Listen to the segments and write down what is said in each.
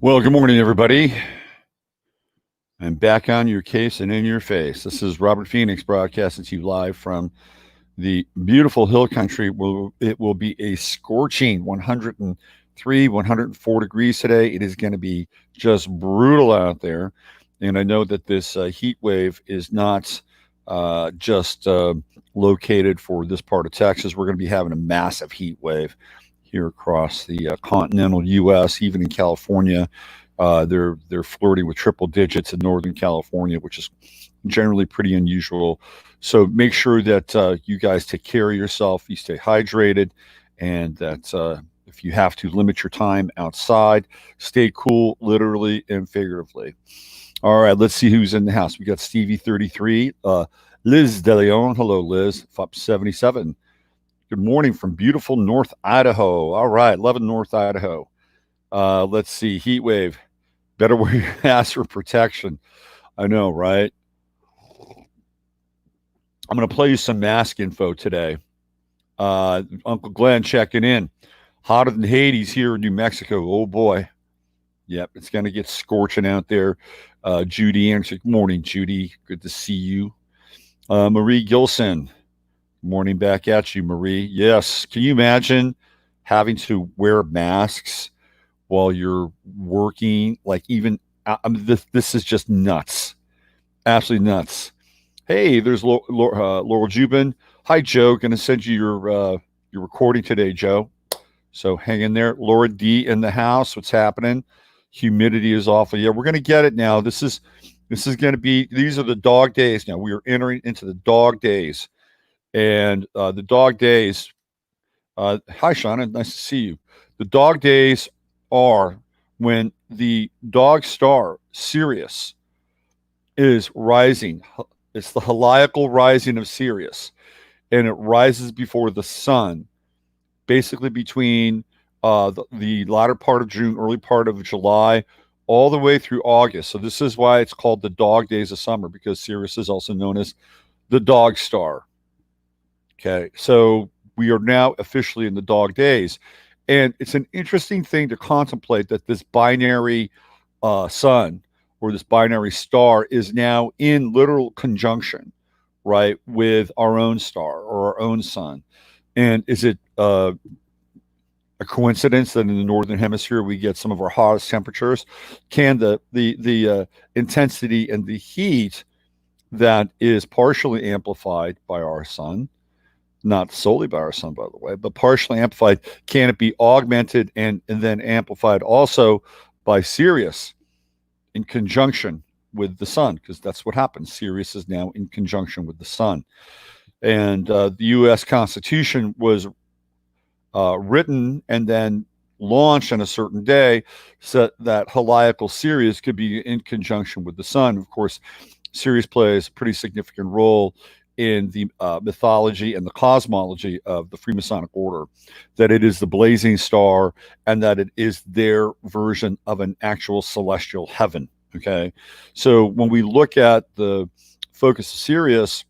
Well, good morning, everybody. I'm back on your case and in your face. This is Robert Phoenix broadcasting to you live from the beautiful hill country. It will be a scorching 103, 104 degrees today. It is going to be just brutal out there. And I know that this heat wave is not just located for this part of Texas. We're going to be having a massive heat wave here across the continental U.S., even in California. They're flirting with triple digits in Northern California, which is generally pretty unusual. So make sure that you guys take care of yourself, you stay hydrated, and that if you have to limit your time outside, stay cool, literally and figuratively. All right, let's see who's in the house. We got Stevie 33, Liz De Leon. Hello, Liz. FUP 77. Good morning from beautiful North Idaho. All right, loving North Idaho. Let's see, heat wave. Better wear your mask for protection. I know, right? I'm going to play you some mask info today. Uncle Glenn checking in. Hotter than Hades here in New Mexico. Oh, boy. Yep, it's going to get scorching out there. Judy answered. Good morning, Judy. Good to see you. Marie Gilson. Morning back at you, Marie. Yes. Can you imagine having to wear masks while you're working? Like, even this is just nuts. Absolutely nuts. Hey, there's Laurel Jubin. Hi, Joe. Going to send you your recording today, Joe. So hang in there. Laura D in the house. What's happening? Humidity is awful. Yeah, we're going to get it now. This is going to be. These are the dog days now. We are entering into the dog days, and the dog days. Hi, Shauna. Nice to see you. The dog days are when the dog star Sirius is rising. It's the heliacal rising of Sirius, and it rises before the sun, basically between the latter part of June, early part of July, all the way through August. So this is why it's called the dog days of summer, because Sirius is also known as the dog star. Okay, so we are now officially in the dog days. And it's an interesting thing to contemplate that this binary sun or this binary star is now in literal conjunction, right, with our own star or our own sun. And is it a coincidence that in the northern hemisphere we get some of our hottest temperatures? Can the intensity and the heat that is partially amplified by our sun, not solely by our sun, by the way, but partially amplified, can it be augmented and then amplified also by Sirius in conjunction with the sun? Because that's what happens. Sirius is now in conjunction with the sun. And the U.S. Constitution was written and then launched on a certain day so that heliacal Sirius could be in conjunction with the sun. Of course, Sirius plays a pretty significant role in the mythology and the cosmology of the Freemasonic order, that it is the blazing star and that it is their version of an actual celestial heaven. Okay, so when we look at the focus of Sirius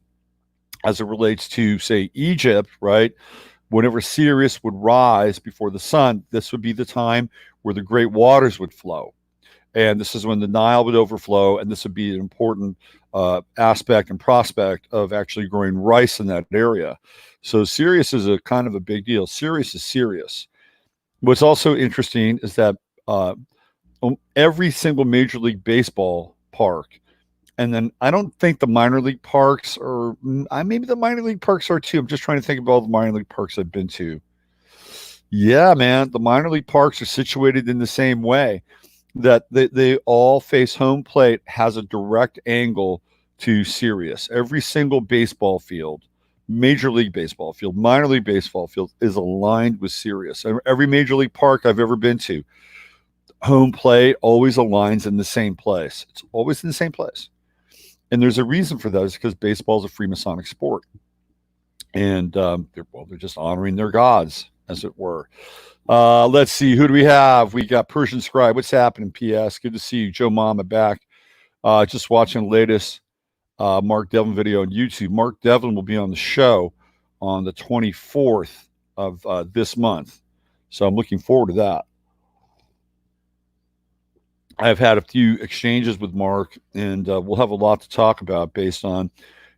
as it relates to, say, Egypt, right, whenever Sirius would rise before the sun, this would be the time where the great waters would flow. And this is when the Nile would overflow, and this would be an important aspect and prospect of actually growing rice in that area. So Sirius is a kind of a big deal. Sirius is serious. What's also interesting is that every single Major League Baseball park, and then I don't think the minor league parks are, maybe the minor league parks are too. I'm just trying to think of all the minor league parks I've been to. Yeah, man, the minor league parks are situated in the same way, that they all face home plate has a direct angle to Sirius. Every single baseball field, Major League Baseball field, minor league baseball field, is aligned with Sirius. Every Major League park I've ever been to, home plate always aligns in the same place. It's always in the same place. And there's a reason for that. It's because baseball is a Freemasonic sport. And they're just honoring their gods, as it were. Let's see, who do we have? We got Persian Scribe. What's happening, PS? Good to see you. Joe Mama back. Just watching the latest Mark Devlin video on YouTube. Mark Devlin will be on the show on the 24th of this month. So I'm looking forward to that. I've had a few exchanges with Mark, and we'll have a lot to talk about based on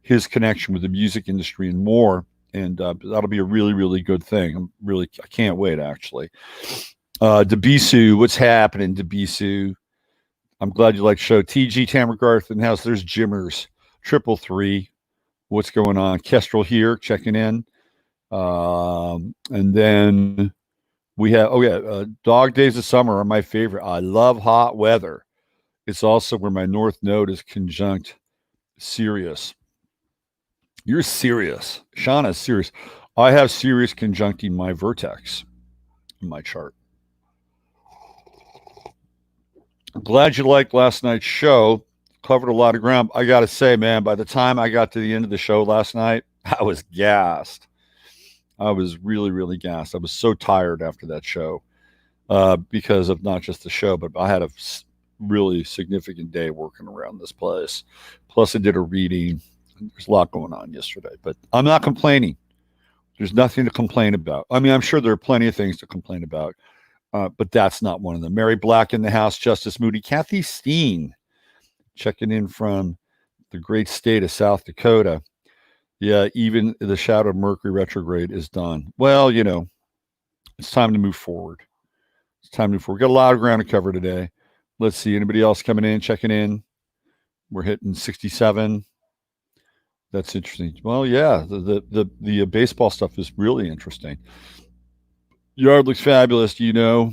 his connection with the music industry and more. And that'll be a really, really good thing. I can't wait, actually. Debisu, what's happening, Debisu? I'm glad you like the show. TG Tamergarth in the house. There's Jimmers. 333. What's going on? Kestrel here, checking in. And then we have, dog days of summer are my favorite. I love hot weather. It's also where my north node is conjunct Sirius. You're serious. Shauna's serious. I have Sirius conjuncting my vertex in my chart. I'm glad you liked last night's show. Covered a lot of ground. I got to say, man, by the time I got to the end of the show last night, I was gassed. I was really, really gassed. I was so tired after that show because of not just the show, but I had a really significant day working around this place. Plus, I did a reading. There's a lot going on yesterday, but I'm not complaining. There's nothing to complain about. I mean, I'm sure there are plenty of things to complain about, but that's not one of them. Mary Black in the house, Justice Moody, Kathy Steen checking in from the great state of South Dakota. Yeah, even the shadow of Mercury retrograde is done. Well, it's time to move forward. It's time to move forward. We got a lot of ground to cover today. Let's see. Anybody else coming in, checking in? We're hitting 67. That's interesting. Well, yeah, the baseball stuff is really interesting. Yard looks fabulous. Do you know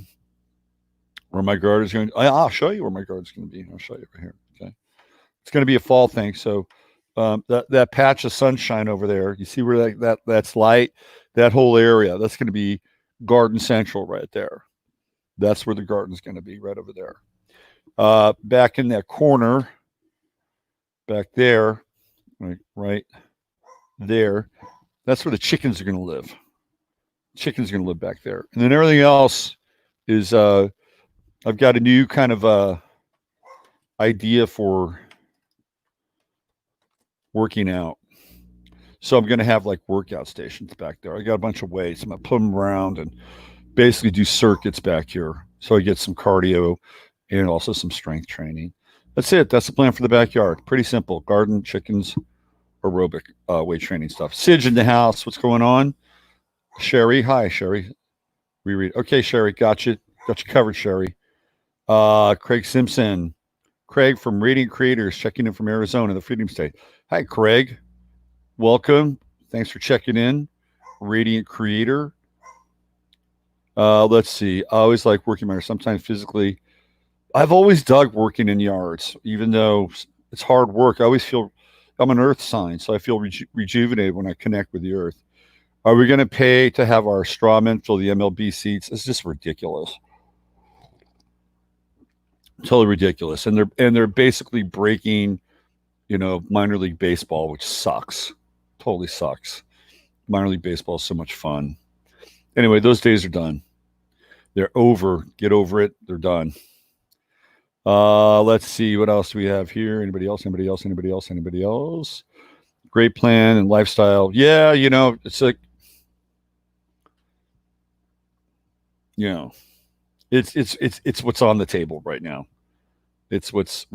where my guard is going? I'll show you where my guard is going to be. I'll show you right here. Okay, it's going to be a fall thing. So that patch of sunshine over there, you see where that's light, that whole area, that's going to be Garden Central right there. That's where the garden's going to be, right over there. Back in that corner, back there, right there, that's where the chickens are going to live. Chickens are going to live back there. And then everything else is, I've got a new kind of idea for working out. So I'm going to have like workout stations back there. I got a bunch of weights. I'm going to put them around and basically do circuits back here. So I get some cardio and also some strength training. That's it. That's the plan for the backyard. Pretty simple. Garden, chickens, aerobic weight training stuff. Sidge in the house. What's going on? Sherry. Hi, Sherry. Reread. Okay, Sherry. Got you covered, Sherry. Craig Simpson. Craig from Radiant Creators checking in from Arizona, the Freedom State. Hi, Craig. Welcome. Thanks for checking in. Radiant Creator. Let's see. I always like working my sometimes physically. I've always dug working in yards, even though it's hard work. I always feel I'm an earth sign, so I feel rejuvenated when I connect with the earth. Are we going to pay to have our straw men fill the MLB seats? It's just ridiculous. Totally ridiculous. And they're basically breaking, minor league baseball, which sucks. Totally sucks. Minor league baseball is so much fun. Anyway, those days are done. They're over. Get over it. They're done. Let's see what else do we have here. Anybody else? Great plan and lifestyle. Yeah, it's like, it's what's on the table right now. It's what's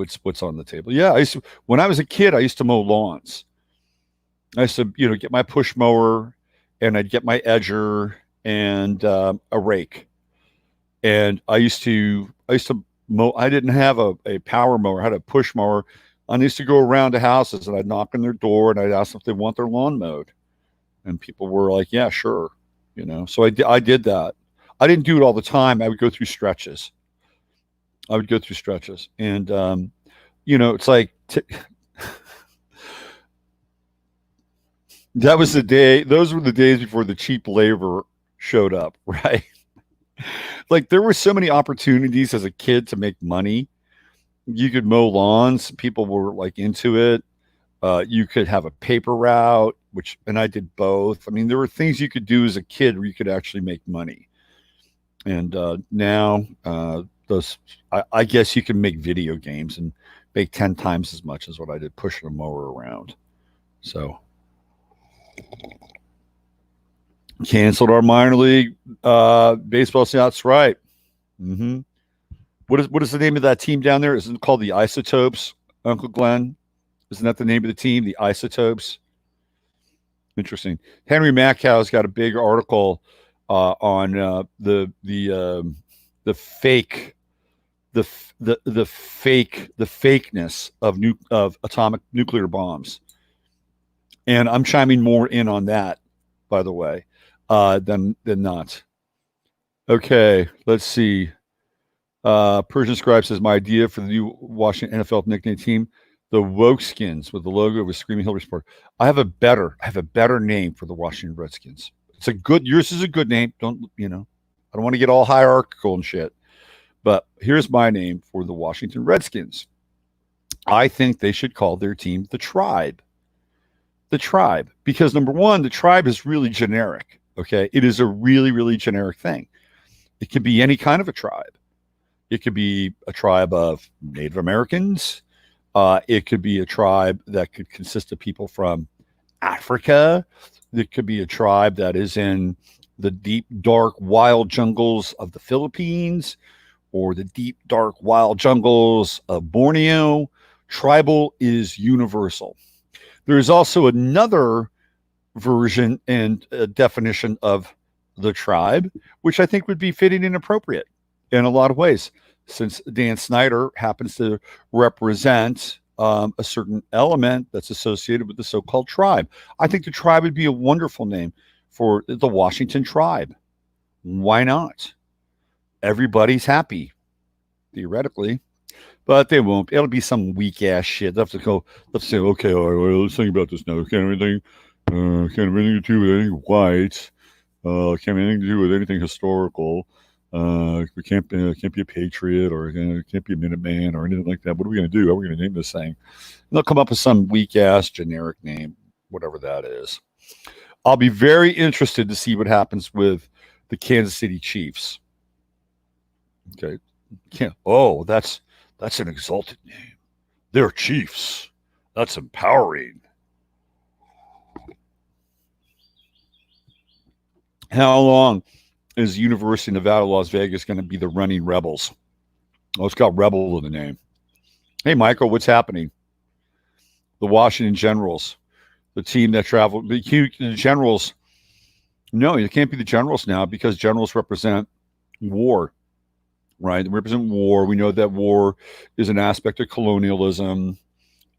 on the table. Yeah, when I was a kid, I used to mow lawns. I used to, get my push mower, and I'd get my edger and a rake, and I used to mow. I didn't have a power mower. I had a push mower. I used to go around to houses, and I'd knock on their door, and I'd ask them if they want their lawn mowed, and people were like, "Yeah, sure," So I did that. I didn't do it all the time. I would go through stretches. And it's like that was the day. Those were the days before the cheap labor showed up, right? Like there were so many opportunities as a kid to make money. You could mow lawns. People were like into it. You could have a paper route, and I did both. I mean, there were things you could do as a kid where you could actually make money. And now, I guess you can make video games and make 10 times as much as what I did pushing a mower around. So canceled our minor league baseball. That's right. What is the name of that team down there? Isn't it called the Isotopes, Uncle Glenn? Isn't that the name of the team, the Isotopes? Interesting. Henry Mackow's got a big article on the fake the fakeness of atomic nuclear bombs, and I'm chiming more in on that, by the way, than not. Okay, let's see. Persian Scribe says my idea for the new Washington NFL nickname team, the Wokeskins, with the logo of a Screaming Hillary supporter. I have a better name for the Washington Redskins. Yours is a good name. I don't want to get all hierarchical and shit. But here's my name for the Washington Redskins. I think they should call their team the Tribe. The Tribe, because number one, the Tribe is really generic. Okay, it is a really, really generic thing. It can be any kind of a tribe. It could be a tribe of Native Americans. It could be a tribe that could consist of people from Africa. It could be a tribe that is in the deep, dark, wild jungles of the Philippines or the deep, dark, wild jungles of Borneo. Tribal is universal. There is also another version and definition of the tribe, which I think would be fitting and appropriate in a lot of ways, since Dan Snyder happens to represent a certain element that's associated with the so-called tribe. I think the tribe would be a wonderful name for the Washington Tribe. Why not? Everybody's happy, theoretically, but they won't. It'll be some weak ass shit. They'll have to go. Let's say, okay, all right, well, let's think about this now. Can't have anything to do with anything white. Can't have anything to do with anything historical. We can't be a patriot, or can't be a Minuteman or anything like that. What are we going to do? How are we going to name this thing? And they'll come up with some weak ass generic name, whatever that is. I'll be very interested to see what happens with the Kansas City Chiefs. Okay, that's an exalted name. They're Chiefs. That's empowering. How long is University of Nevada, Las Vegas going to be the running Rebels? Oh, it's got Rebel in the name. Hey, Michael, what's happening? The Washington Generals, the team that traveled, the Generals. No, you can't be the Generals now because Generals represent war, right? They represent war. We know that war is an aspect of colonialism,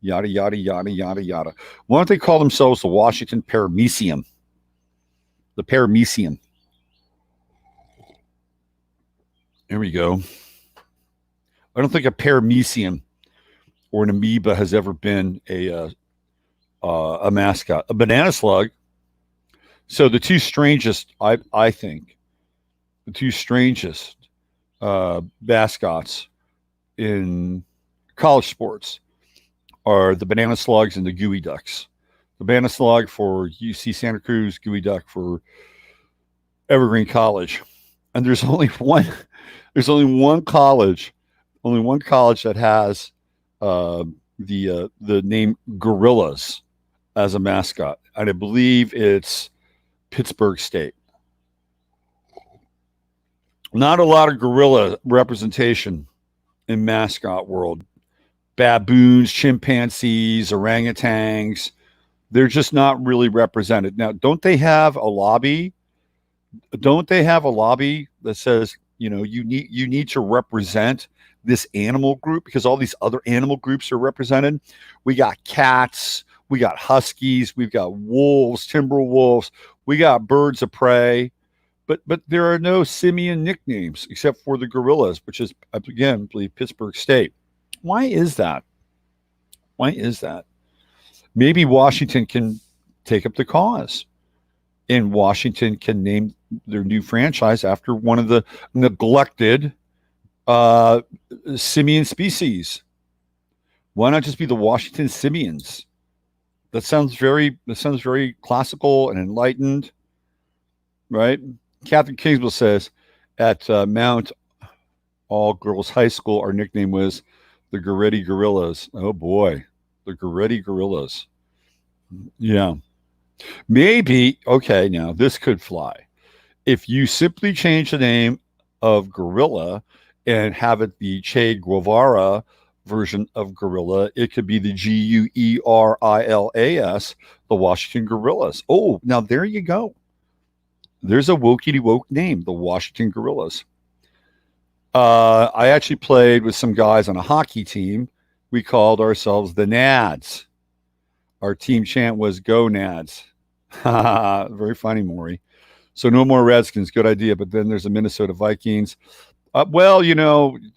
yada, yada, yada, yada, yada. Why don't they call themselves the Washington Paramecium? The Paramecium. There we go. I don't think a paramecium or an amoeba has ever been a mascot. A banana slug. So the two strangest, I think, the two strangest mascots in college sports are the banana slugs and the gooey ducks. The banana slug for UC Santa Cruz, gooey duck for Evergreen College. And there's only one college that has the name Gorillas as a mascot, and I believe it's Pittsburgh State. Not a lot of gorilla representation in mascot world. Baboons, chimpanzees, orangutans, they're just not really represented. Now, don't they have a lobby? Don't they have a lobby that says, you need to represent this animal group because all these other animal groups are represented? We got cats, we got huskies, we've got wolves, timber wolves, we got birds of prey, but there are no simian nicknames except for the gorillas, which is, again, I believe Pittsburgh State. Why is that? Maybe Washington can take up the cause, and Washington can name their new franchise after one of the neglected simian species. Why not just be the Washington Simians? That sounds very classical and enlightened, right? Catherine Kingsville says at Mount All Girls High School, our nickname was the Goretti Gorillas. Oh boy, the Goretti Gorillas. Yeah. Maybe, okay, now this could fly. If you simply change the name of gorilla and have it the Che Guevara version of gorilla. It could be the Guerilas, the Washington Gorillas. Oh, now there you go. There's a wokey woke name, the Washington Gorillas. I actually played with some guys on a hockey team. We called ourselves the Nads. Our team chant was "Go Nads." Very funny, Maury. So no more Redskins. Good idea. But then there's the Minnesota Vikings. Well,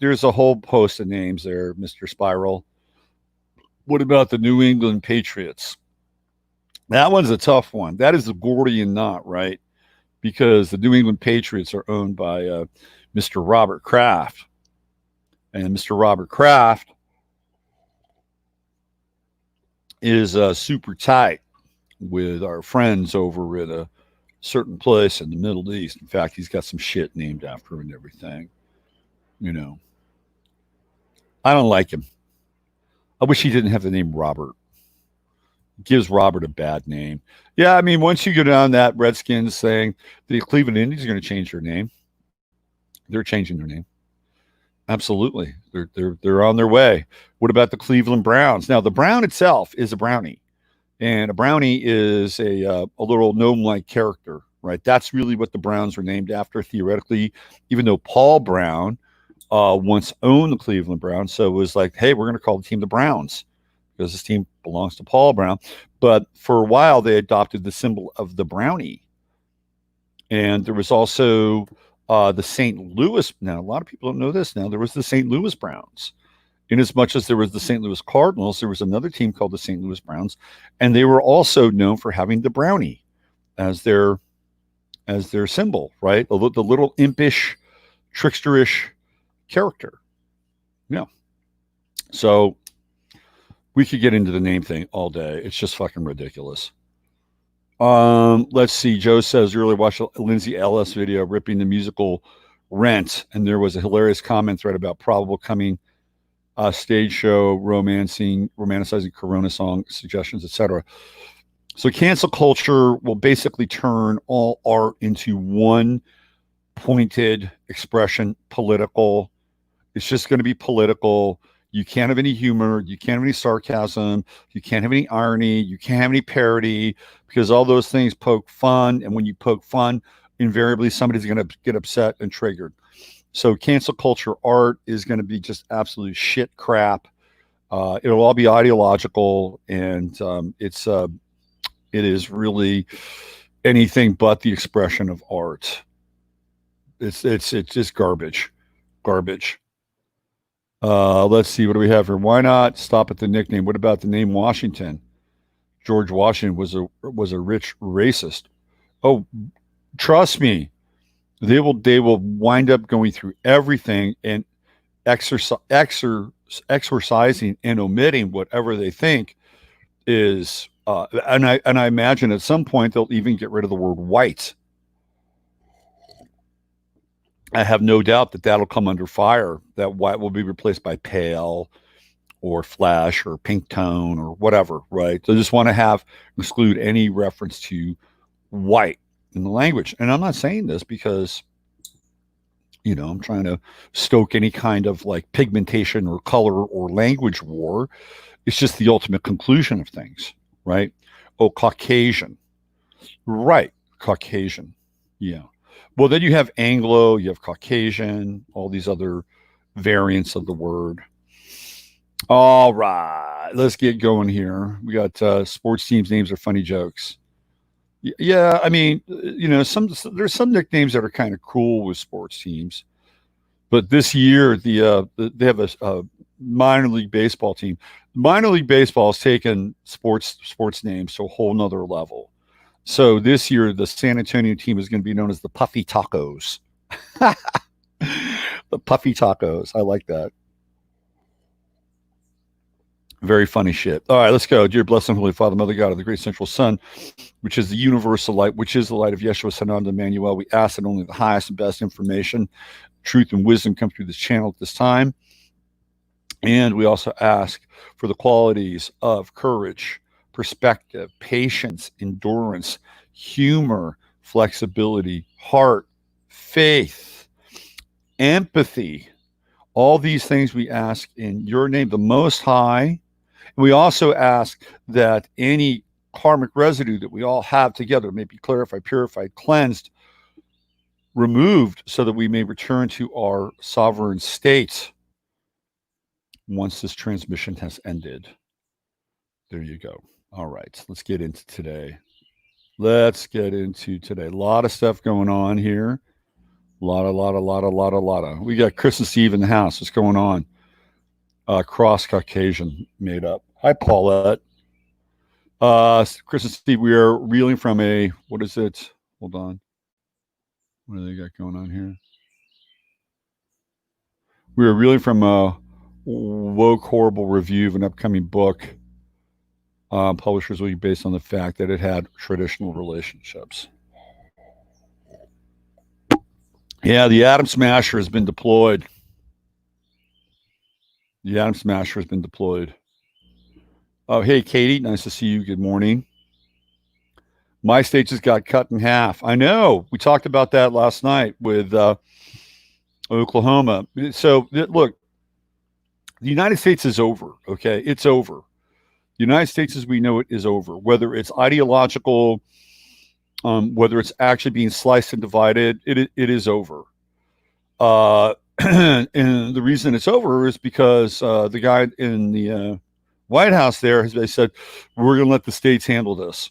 there's a whole host of names there, Mr. Spiral. What about the New England Patriots? That one's a tough one. That is the Gordian knot, right? Because the New England Patriots are owned by Mr. Robert Kraft. And Mr. Robert Kraft is super tight with our friends over at a certain place in the Middle East. In fact, he's got some shit named after him and everything. I don't like him. I wish he didn't have the name Robert. It gives Robert a bad name. Yeah, I mean, once you go down that Redskins thing, the Cleveland Indians are going to change their name. They're changing their name. Absolutely. They're on their way. What about the Cleveland Browns? Now, the Brown itself is a brownie. And a brownie is a little gnome-like character, right? That's really what the Browns were named after, theoretically, even though Paul Brown once owned the Cleveland Browns. So it was like, hey, we're going to call the team the Browns because this team belongs to Paul Brown. But for a while, they adopted the symbol of the brownie. And there was also the St. Louis. Now, a lot of people don't know this now. There was the St. Louis Browns. In as much as there was the St. Louis Cardinals, there was another team called the St. Louis Browns. And they were also known for having the brownie as their symbol, right? The little impish, tricksterish character. Yeah. So we could get into the name thing all day. It's just fucking ridiculous. Let's see. Joe says earlier watched a Lindsay Ellis video ripping the musical Rent, and there was a hilarious comment thread about probable coming stage show, romanticizing Corona song suggestions, etc. So cancel culture will basically turn all art into one pointed expression, political. It's just going to be political. You can't have any humor. You can't have any sarcasm. You can't have any irony. You can't have any parody because all those things poke fun. And when you poke fun, invariably somebody's going to get upset and triggered. So cancel culture art is going to be just absolute shit crap. It'll all be ideological, and it is really anything but the expression of art. It's just garbage. Let's see, what do we have here? Why not stop at the nickname? What about the name Washington? George Washington was a rich racist. Oh, trust me, they will wind up going through everything and exercising and omitting whatever they think is. And I imagine at some point they'll even get rid of the word white. I have no doubt that that'll come under fire. That white will be replaced by pale or flesh or pink tone or whatever, right? They just want to exclude any reference to white in the language. And I'm not saying this because, I'm trying to stoke any kind of like pigmentation or color or language war. It's just the ultimate conclusion of things, right? Oh, Caucasian. Right. Caucasian. Yeah. Well, then you have Anglo, you have Caucasian, all these other variants of the word. All right, let's get going here. We got sports teams' names are funny jokes. Yeah, I mean, there's some nicknames that are kind of cool with sports teams, but this year they have a minor league baseball team. Minor league baseball has taken sports names to a whole nother level. So this year, the San Antonio team is going to be known as the Puffy Tacos. The Puffy Tacos. I like that. Very funny shit. All right, let's go. Dear blessed and holy Father, Mother God of the great central sun, which is the universal light, which is the light of Yeshua, Sananda, Emmanuel, we ask that only the highest and best information, truth, and wisdom come through this channel at this time. And we also ask for the qualities of courage, perspective, patience, endurance, humor, flexibility, heart, faith, empathy, All these things we ask in your name, the Most High. We also ask that any karmic residue that we all have together may be clarified, purified, cleansed, removed, so that we may return to our sovereign state once this transmission has ended. There you go. All right, let's get into today. A lot of stuff going on here. A lot. We got Chris and Steve in the house. What's going on? Cross Caucasian made up. Hi, Paulette. Chris and Steve, we are reeling from what is it? Hold on. What do they got going on here? We are reeling from a woke, horrible review of an upcoming book. Publishers will be based on the fact that it had traditional relationships. Yeah, the Atom Smasher has been deployed. Oh, hey, Katie, nice to see you. Good morning. My state just got cut in half. I know. We talked about that last night with Oklahoma. So, look, the United States is over, okay? It's over. The United States as we know it is over. Whether it's ideological, whether it's actually being sliced and divided, it is over. And the reason it's over is because the guy in the White House there has said, we're going to let the states handle this.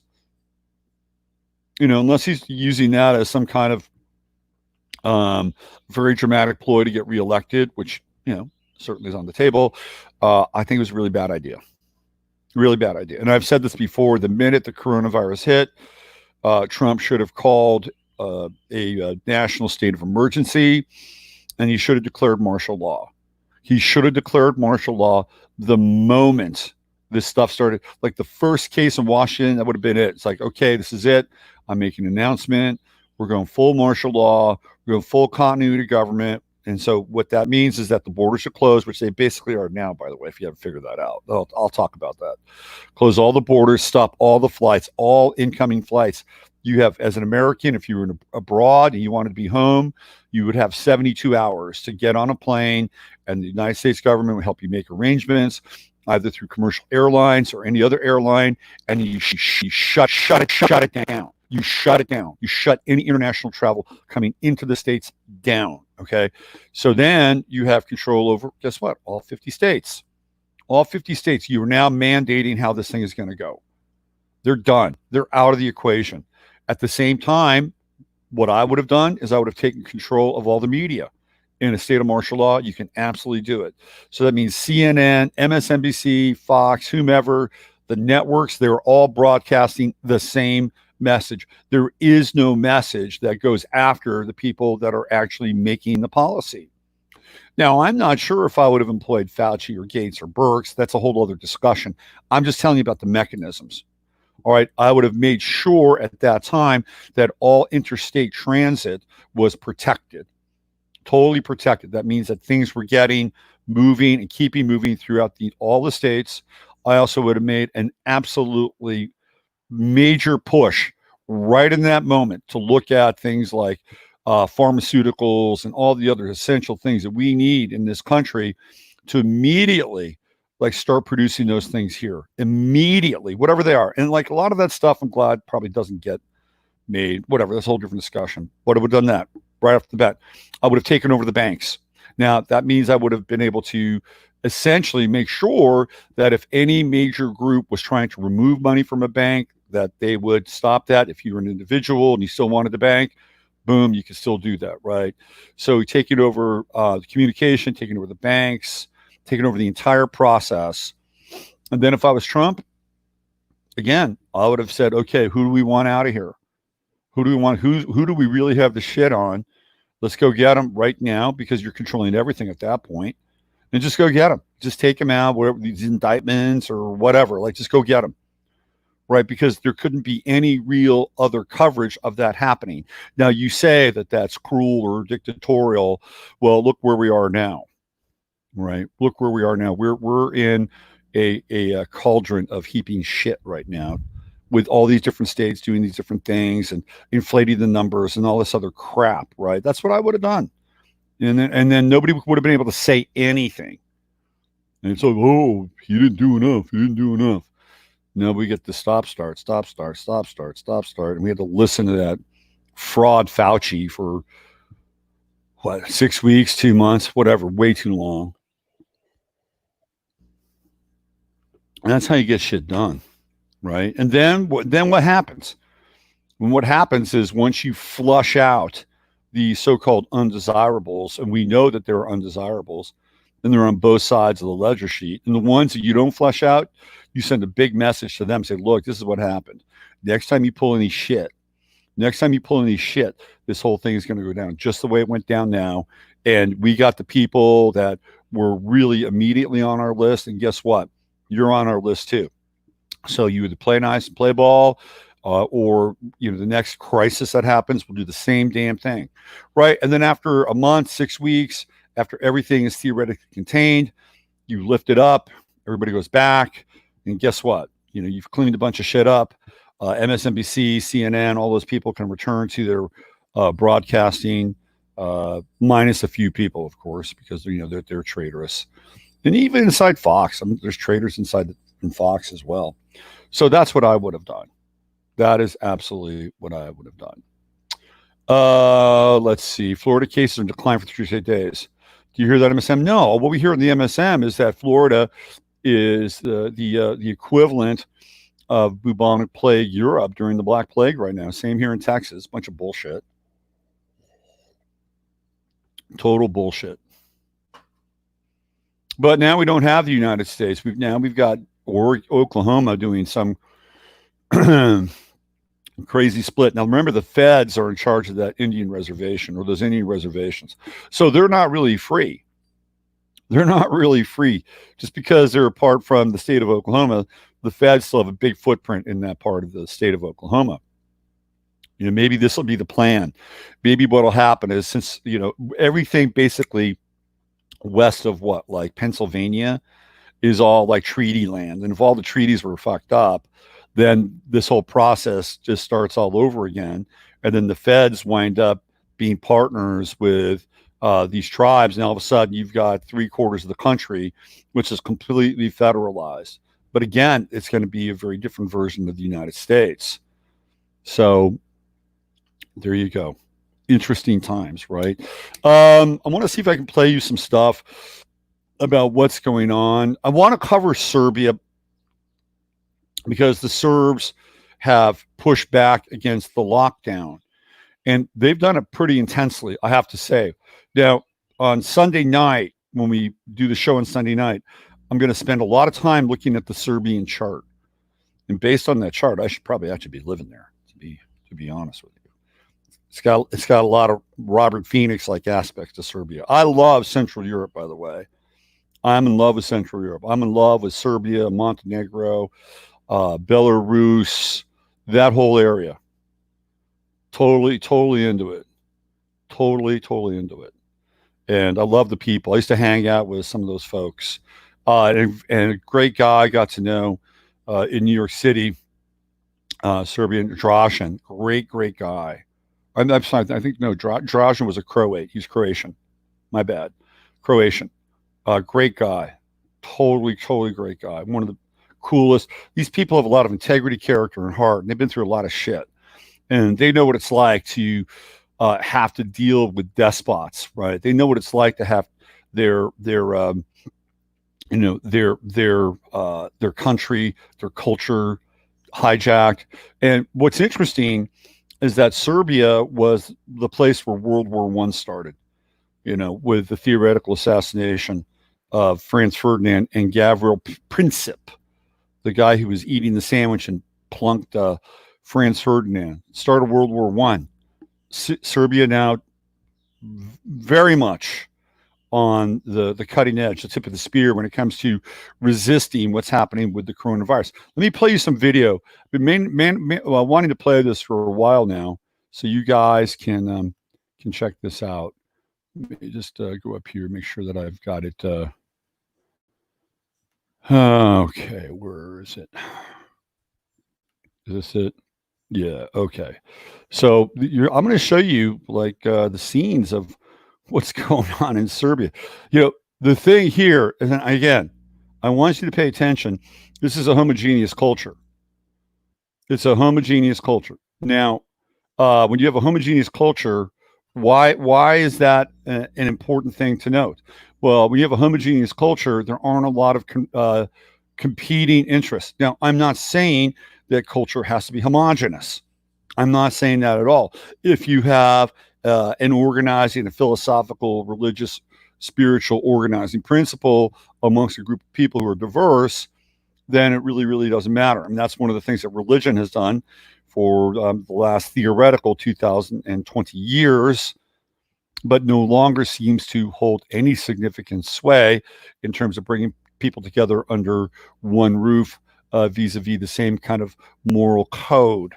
Unless he's using that as some kind of very dramatic ploy to get reelected, which, certainly is on the table. I think it was a really bad idea. Really bad idea. And I've said this before, the minute the coronavirus hit, Trump should have called a national state of emergency, and he should have declared martial law. He should have declared martial law the moment this stuff started. Like the first case in Washington, that would have been it. It's like, okay, this is it. I'm making an announcement. We're going full martial law. We're going full continuity government. And so what that means is that the borders should close, which they basically are now, by the way, if you haven't figured that out. I'll talk about that. Close all the borders, stop all the flights, all incoming flights. You have, as an American, if you were abroad and you wanted to be home, you would have 72 hours to get on a plane, and the United States government would help you make arrangements, either through commercial airlines or any other airline, and you shut it down. You shut it down. You shut any international travel coming into the states down, okay? So then you have control over, guess what? All 50 states. All 50 states, you are now mandating how this thing is going to go. They're done. They're out of the equation. At the same time, what I would have done is I would have taken control of all the media. In a state of martial law, you can absolutely do it. So that means CNN, MSNBC, Fox, whomever, the networks, they're all broadcasting the same message. There is no message that goes after the people that are actually making the policy. Now, I'm not sure if I would have employed Fauci or Gates or Birx. That's a whole other discussion. I'm just telling you about the mechanisms. All right, I would have made sure at that time that all interstate transit was protected, totally protected. That means that things were getting moving and keeping moving throughout all the states. I also would have made an absolutely major push right in that moment to look at things like pharmaceuticals and all the other essential things that we need in this country to immediately start producing those things here immediately, whatever they are. And like a lot of that stuff, I'm glad probably doesn't get made, whatever. That's a whole different discussion. Would have done that right off the bat. I would have taken over the banks. Now, that means I would have been able to essentially make sure that if any major group was trying to remove money from a bank, that they would stop that. If you were an individual and you still wanted the bank, boom, you could still do that, right? So taking over the communication, taking over the banks, taking over the entire process. And then if I was Trump, again, I would have said, okay, who do we want out of here? Who do we want? Who do we really have the shit on? Let's go get them right now, because you're controlling everything at that point. And just go get them. Just take them out, whatever, these indictments or whatever. Just go get them. Right? Because there couldn't be any real other coverage of that happening. Now, you say that that's cruel or dictatorial. Well, look where we are now. Right? Look where we are now. We're in a cauldron of heaping shit right now, with all these different states doing these different things and inflating the numbers and all this other crap, right? That's what I would have done. And then nobody would have been able to say anything. And it's like, oh, he didn't do enough. He didn't do enough. Now we get the stop, start, stop, start, stop, start, stop, start. And we had to listen to that fraud Fauci for what, 6 weeks, 2 months, whatever, way too long. And that's how you get shit done, right? And then what happens? And what happens is once you flush out the so-called undesirables, and we know that there are undesirables, and they're on both sides of the ledger sheet. And the ones that you don't flush out, you send a big message to them, say, look, this is what happened. Next time you pull any shit, this whole thing is going to go down just the way it went down now. And we got the people that were really immediately on our list. And guess what? You're on our list too. So you either play nice, play ball, or the next crisis that happens, we'll do the same damn thing, right? And then after a month, 6 weeks, after everything is theoretically contained, you lift it up, everybody goes back, and guess what? You've cleaned a bunch of shit up. MSNBC, CNN, all those people can return to their broadcasting, minus a few people, of course, because they're traitorous. And even inside Fox, there's traitors inside in Fox as well. So that's what I would have done. That is absolutely what I would have done. Let's see. Florida cases are in decline for 3 straight days. Do you hear that, MSM? No. What we hear in the MSM is that Florida is the equivalent of bubonic plague Europe during the Black Plague right now. Same here in Texas. Bunch of bullshit. Total bullshit. But now we don't have the United States. We've got Oklahoma doing some crazy split. Now remember, the feds are in charge of that Indian reservation or those Indian reservations. So they're not really free. They're not really free. Just because they're apart from the state of Oklahoma, the feds still have a big footprint in that part of the state of Oklahoma. Maybe this will be the plan. Maybe what will happen is, since, everything basically west of like Pennsylvania is all like treaty land. And if all the treaties were fucked up, then this whole process just starts all over again. And then the feds wind up being partners with these tribes. And all of a sudden you've got 3/4 of the country, which is completely federalized. But again, it's going to be a very different version of the United States. So there you go. Interesting times, right? I want to see if I can play you some stuff about what's going on. I want to cover Serbia because the Serbs have pushed back against the lockdown, and they've done it pretty intensely, I have to say. Now, on Sunday night, when we do the show on Sunday night, I'm going to spend a lot of time looking at the Serbian chart. And based on that chart, I should probably actually be living there, to be honest with you. It's got a lot of Robert Phoenix-like aspects to Serbia. I love Central Europe, by the way. I'm in love with Central Europe. I'm in love with Serbia, Montenegro, Belarus, that whole area. Totally into it. Totally into it. And I love the people. I used to hang out with some of those folks. And a great guy I got to know in New York City, Serbian, Dražen. Great guy. I'm sorry, I think, no, Dražen was a Croat. He's Croatian. My bad. Croatian. Great guy. Totally great guy. One of the coolest. These people have a lot of integrity, character, and heart, and they've been through a lot of shit. And they know what it's like to have to deal with despots, right? They know what it's like to have their country, their culture hijacked. And what's interesting is that Serbia was the place where World War I started, with the theoretical assassination of Franz Ferdinand and Gavril Princip, the guy who was eating the sandwich and plunked Franz Ferdinand. Started World War I. Serbia now very much on the cutting edge, the tip of the spear when it comes to resisting what's happening with the coronavirus. Let me play you some video. I've been wanting to play this for a while now, so you guys can check this out. Let me just go up here, make sure that I've got it. Okay, where is it? Is this it? Yeah, okay. So I'm going to show you like the scenes of what's going on in Serbia. You know, the thing here, and again, I want you to pay attention. This is a homogeneous culture. It's a homogeneous culture. Now, when you have a homogeneous culture, why is that an important thing to note? Well, when you have a homogeneous culture, there aren't a lot of competing interests. Now, I'm not saying that culture has to be homogenous. I'm not saying that at all. If you have an organizing, a philosophical, religious, spiritual organizing principle amongst a group of people who are diverse, then it really, really doesn't matter. And that's one of the things that religion has done for the last theoretical 2020 years, but no longer seems to hold any significant sway in terms of bringing people together under one roof vis-a-vis the same kind of moral code.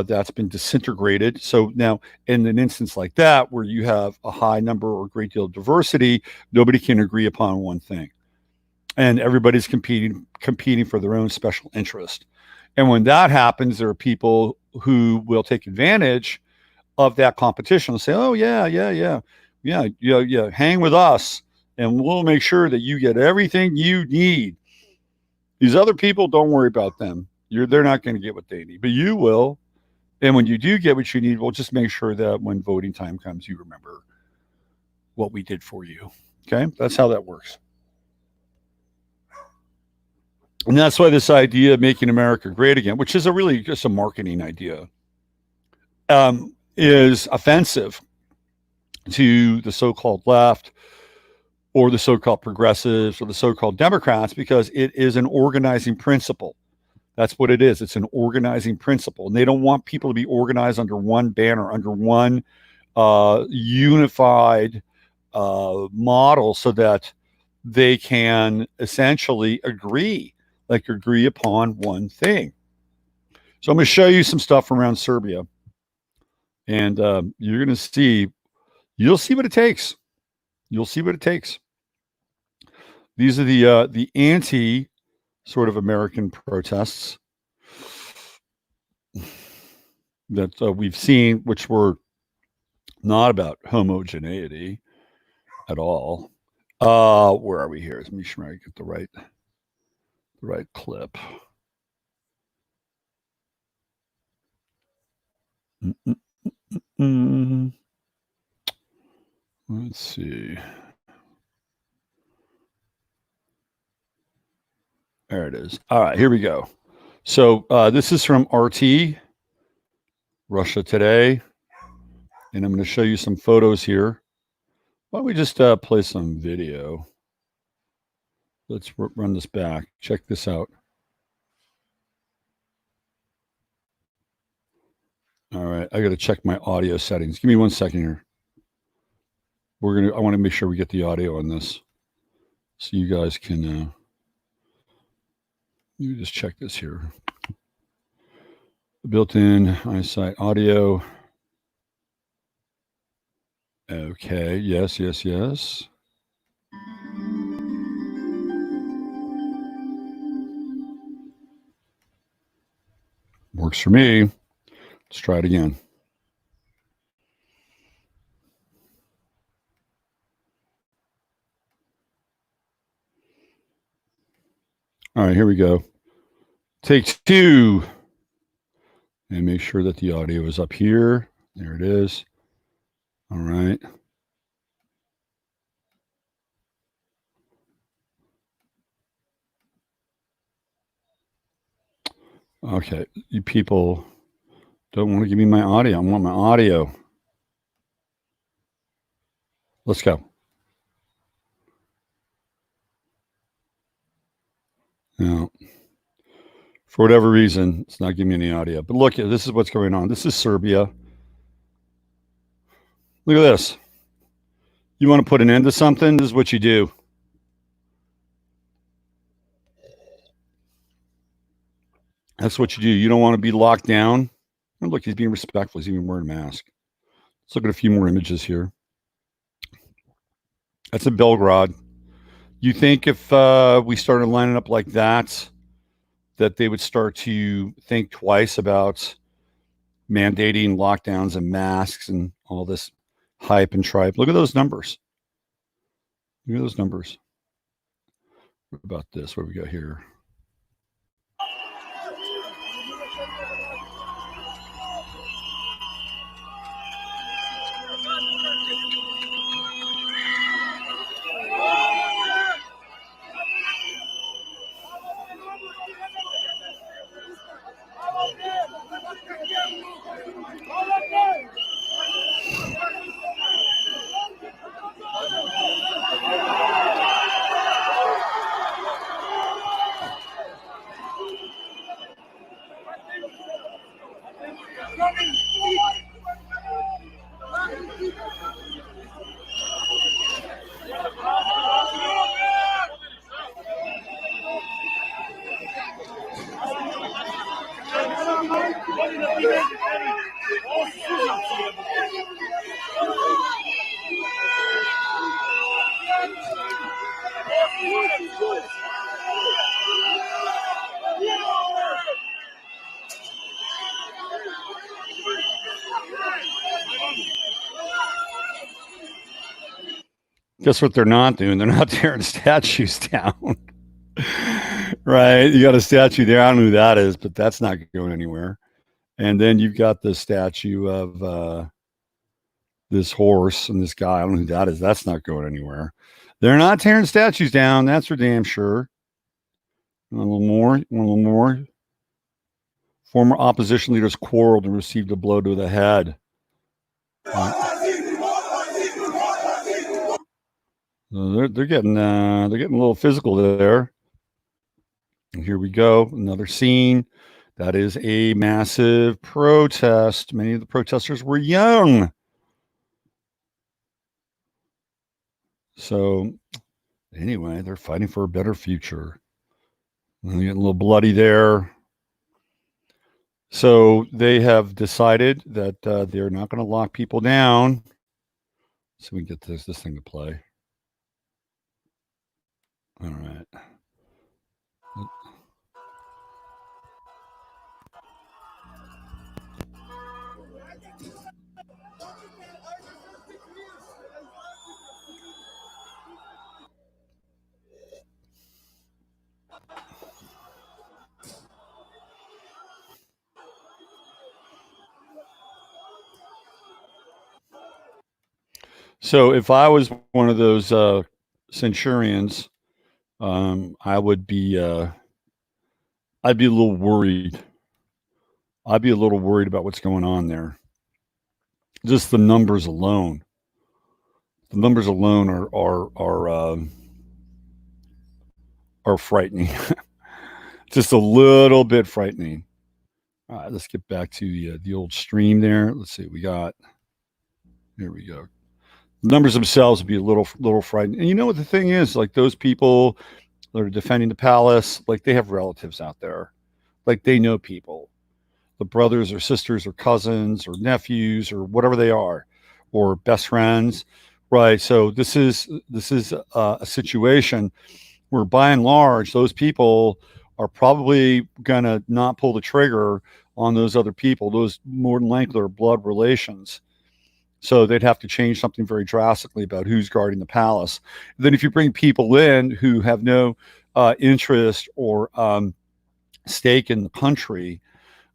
That's been disintegrated. So now, in an instance like that, where you have a high number or a great deal of diversity, nobody can agree upon one thing, and everybody's competing for their own special interest. And when that happens, there are people who will take advantage of that competition and say, "Oh yeah, hang with us, and we'll make sure that you get everything you need. These other people, don't worry about them. They're not going to get what they need, but you will." And when you do get what you need, we'll just make sure that when voting time comes, you remember what we did for you. Okay? That's how that works. And that's why this idea of making America great again, which is a really just a marketing idea, is offensive to the so-called left or the so-called progressives or the so-called Democrats, because it is an organizing principle. That's what it is. It's an organizing principle. And they don't want people to be organized under one banner, under one unified model, so that they can essentially agree upon one thing. So I'm going to show you some stuff around Serbia. And you're going to see, you'll see what it takes. You'll see what it takes. These are the anti sort of American protests that we've seen, which were not about homogeneity at all. Where are we here? Let me make sure I get the right clip. Let's see. There it is. All right, here we go. So this is from RT, Russia Today, and I'm going to show you some photos here. Why don't we just play some video? Let's run this back. Check this out. All right, I got to check my audio settings. Give me 1 second here. I want to make sure we get the audio on this, so you guys can. Let me just check this here. Built-in eyesight audio. Okay. Yes. Works for me. Let's try it again. All right, here we go. Take 2. And make sure that the audio is up here. There it is. All right. Okay, you people don't want to give me my audio. I want my audio. Let's go. Now, for whatever reason, it's not giving me any audio. But look, this is what's going on. This is Serbia. Look at this. You want to put an end to something? This is what you do. That's what you do. You don't want to be locked down. And look, he's being respectful. He's even wearing a mask. Let's look at a few more images here. That's in Belgrade. You think if we started lining up like that they would start to think twice about mandating lockdowns and masks and all this hype and tripe. Look at those numbers. Look at those numbers. What about this? What do we got here? Guess what they're not doing? They're not tearing statues down. Right? You got a statue there. I don't know who that is, but that's not going anywhere. And then you've got the statue of this horse and this guy. I don't know who that is. That's not going anywhere. They're not tearing statues down. That's for damn sure. A little more. A little more. Former opposition leaders quarreled and received a blow to the head. They're getting a little physical there. And here we go. Another scene. That is a massive protest. Many of the protesters were young. So anyway, they're fighting for a better future. They're getting a little bloody there. So they have decided that they're not going to lock people down. So we can get this thing to play. All right. So if I was one of those centurions, I would be. I'd be a little worried. I'd be a little worried about what's going on there. Just the numbers alone. The numbers alone are frightening. Just a little bit frightening. All right, let's get back to the old stream there. Let's see what we got. Here we go. The numbers themselves would be a little frightening. And you know what the thing is? Like those people that are defending the palace, like they have relatives out there. Like they know people. The brothers or sisters or cousins or nephews or whatever they are, or best friends, right? So this is a situation where, by and large, those people are probably gonna not pull the trigger on those other people. Those more than likely are blood relations. So they'd have to change something very drastically about who's guarding the palace. Then, if you bring people in who have no interest or stake in the country,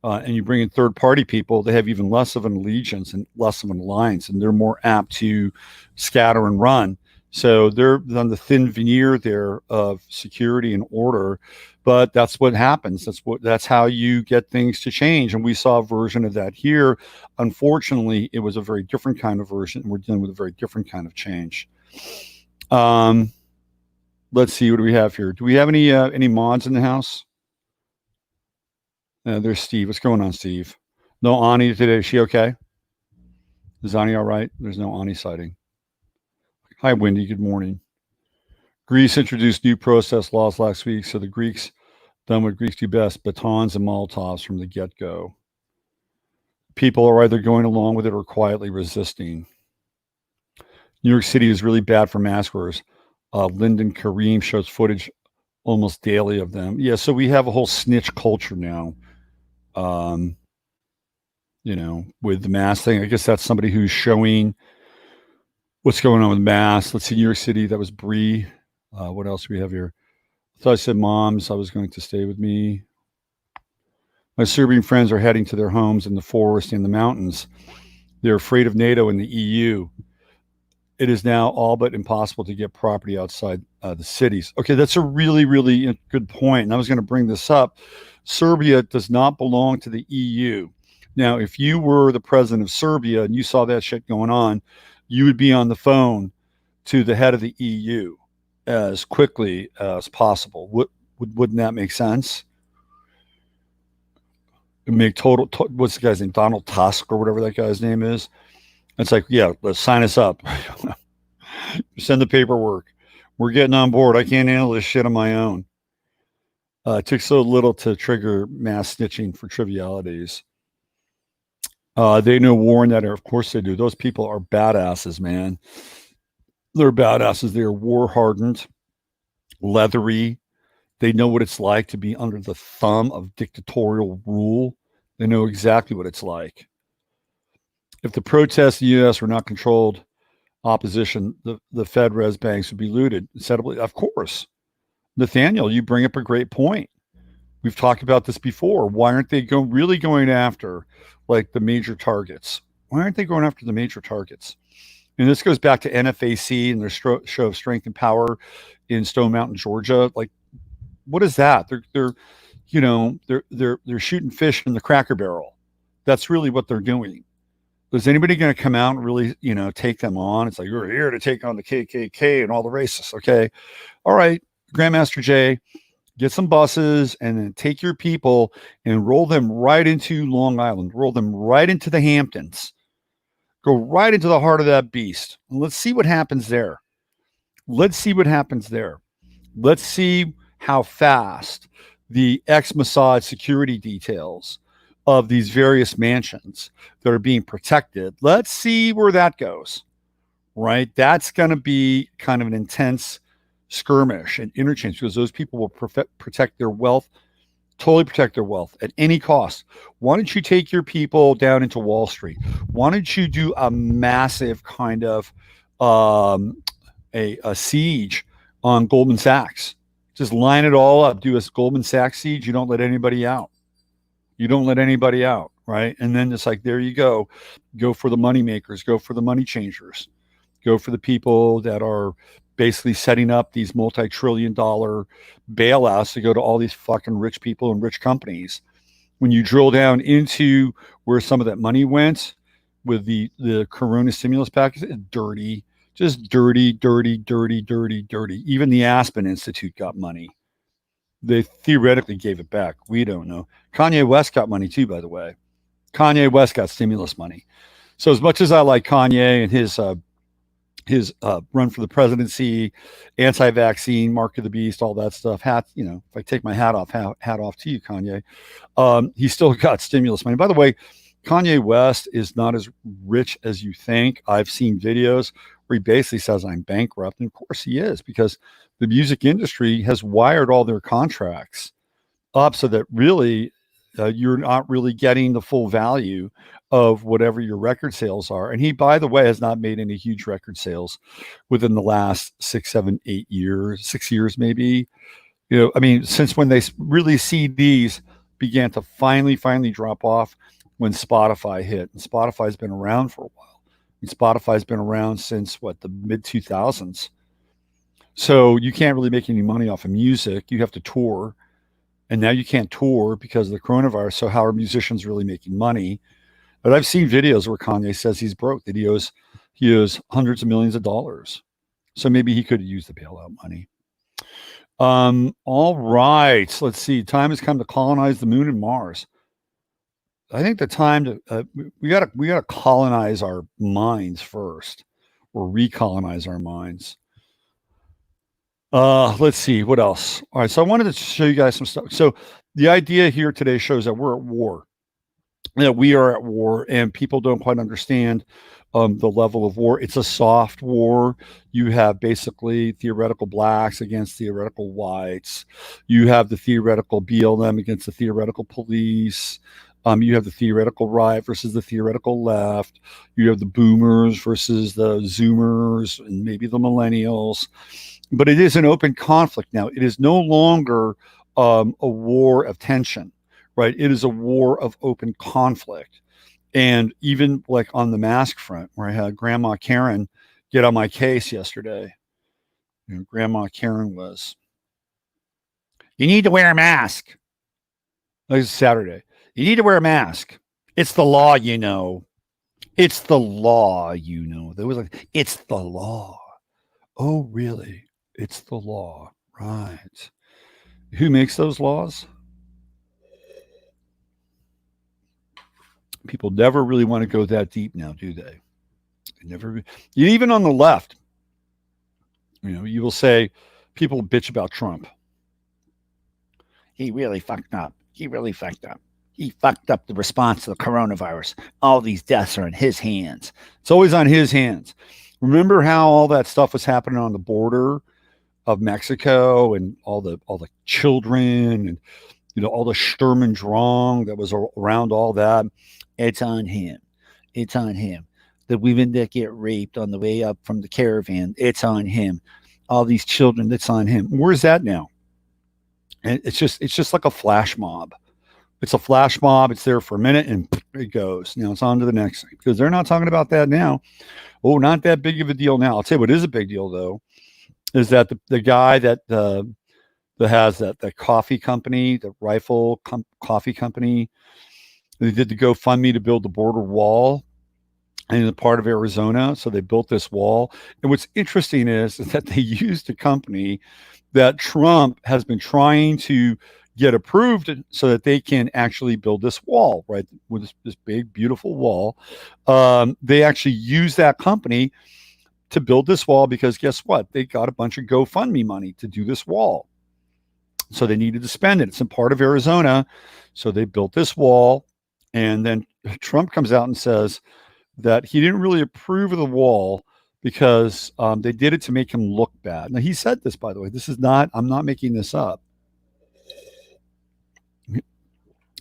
and you bring in third-party people, they have even less of an allegiance and less of an alliance, and they're more apt to scatter and run. So they're on the thin veneer there of security and order, but that's what happens. That's how you get things to change. And we saw a version of that here. Unfortunately, it was a very different kind of version, and we're dealing with a very different kind of change. Let's see, what do we have here? Do we have any mods in the house? There's Steve. What's going on, Steve? No Ani today. Is she okay? Is Ani all right? There's no Ani sighting. Hi, Wendy. Good morning. Greece introduced new protest laws last week, so the Greeks done what Greeks do best: batons and Molotovs from the get-go. People are either going along with it or quietly resisting. New York City is really bad for mask wearers. Lyndon Kareem shows footage almost daily of them. Yeah, so we have a whole snitch culture now. With the mask thing. I guess that's somebody who's showing What's going on with mass? Let's see, New York City. That was Bree. What else do we have here? I thought I said moms. I was going to stay with me. My Serbian friends are heading to their homes in the forest and the mountains. They're afraid of NATO and the EU. It is now all but impossible to get property outside the cities. Okay, that's a really, really good point. And I was going to bring this up. Serbia does not belong to the EU. Now, if you were the president of Serbia and you saw that shit going on, you would be on the phone to the head of the EU as quickly as possible. Wouldn't that make sense? It'd make what's the guy's name? Donald Tusk or whatever that guy's name is. It's like, yeah, let's sign us up. Send the paperwork. We're getting on board. I can't handle this shit on my own. It took so little to trigger mass snitching for trivialities. They know war in that area. Of course they do. Those people are badasses, man. They're badasses. They are war hardened, leathery. They know what it's like to be under the thumb of dictatorial rule. They know exactly what it's like. If the protests in the U.S. were not controlled opposition, the Fed res banks would be looted. Of course. Nathaniel, you bring up a great point. We've talked about this before. Why aren't they really going after like the major targets? Why aren't they going after the major targets? And this goes back to NFAC and their show of strength and power in Stone Mountain, Georgia. Like, what is that? They're shooting fish in the Cracker Barrel. That's really what they're doing. Is anybody going to come out and really, take them on? It's like, you're here to take on the KKK and all the racists. Okay. All right. Grandmaster Jay, get some buses and then take your people and roll them right into Long Island, roll them right into the Hamptons, go right into the heart of that beast. And let's see what happens there. Let's see how fast the ex-Mossad security details of these various mansions that are being protected. Let's see where that goes, right? That's going to be kind of an intense skirmish and interchange because those people will protect their wealth, totally protect their wealth at any cost. Why don't you take your people down into Wall Street? Why don't you do a massive kind of a siege on Goldman Sachs? Just line it all up, do a Goldman Sachs siege. You don't let anybody out. Right? And then it's like, there you go. Go for the money makers, go for the money changers, go for the people that are basically setting up these multi-trillion-dollar bailouts to go to all these fucking rich people and rich companies. When you drill down into where some of that money went with the Corona stimulus package, it's dirty, just dirty. Even the Aspen Institute got money. They theoretically gave it back. We don't know. Kanye West got money too, by the way. Kanye West got stimulus money. So as much as I like Kanye and his run for the presidency, anti-vaccine, mark of the beast, all that stuff, if I take my hat off to you, Kanye, he still got stimulus money. By the way, Kanye West is not as rich as you think. I've seen videos where he basically says, I'm bankrupt. And of course he is, because the music industry has wired all their contracts up so that really you're not really getting the full value of whatever your record sales are. And he, by the way, has not made any huge record sales within the last 6 years, maybe. Since when they really CDs began to finally drop off when Spotify hit. And Spotify's been around for a while. Spotify's been around since the mid 2000s. So you can't really make any money off of music. You have to tour. And now you can't tour because of the coronavirus. So how are musicians really making money? But I've seen videos where Kanye says he's broke, that he owes hundreds of millions of dollars. So maybe he could have used the bailout money. All right. Let's see. Time has come to colonize the moon and Mars. I think the time to we gotta colonize our minds first, or recolonize our minds. Let's see what else. All right, so I wanted to show you guys some stuff. So the idea here today shows that we're at war. We are at war, and people don't quite understand the level of war. It's a soft war. You have basically theoretical blacks against theoretical whites. You have the theoretical BLM against the theoretical police. You have the theoretical right versus the theoretical left. You have the boomers versus the zoomers and maybe the millennials. But it is an open conflict now. It is no longer a war of tension, right? It is a war of open conflict. And even like on the mask front, where I had Grandma Karen get on my case yesterday, Grandma Karen was, you need to wear a mask. Like Saturday. You need to wear a mask. It's the law, you know. It's the law, you know. There was like, it's the law. Oh, really? It's the law. Right. Who makes those laws? People never really want to go that deep now, do they? Never. Even on the left, you will say people bitch about Trump. He really fucked up. He really fucked up. He fucked up the response to the coronavirus. All these deaths are in his hands. It's always on his hands. Remember how all that stuff was happening on the border of Mexico and all the children and all the Sturm und Drang that was around all that? It's on him. It's on him. The women that get raped on the way up from the caravan, it's on him. All these children, it's on him. Where's that now? And it's just like a flash mob. It's a flash mob. It's there for a minute and it goes. Now it's on to the next thing because they're not talking about that now. Oh, not that big of a deal now. I'll tell you what is a big deal though, is that the guy that has that coffee company, the rifle coffee company, they did the GoFundMe to build the border wall in the part of Arizona. So they built this wall. And what's interesting is that they used a company that Trump has been trying to get approved so that they can actually build this wall, right? With this big, beautiful wall. They actually use that company to build this wall because guess what? They got a bunch of GoFundMe money to do this wall. So they needed to spend it. It's in part of Arizona. So they built this wall. And then Trump comes out and says that he didn't really approve of the wall because they did it to make him look bad. Now, he said this, by the way. I'm not making this up.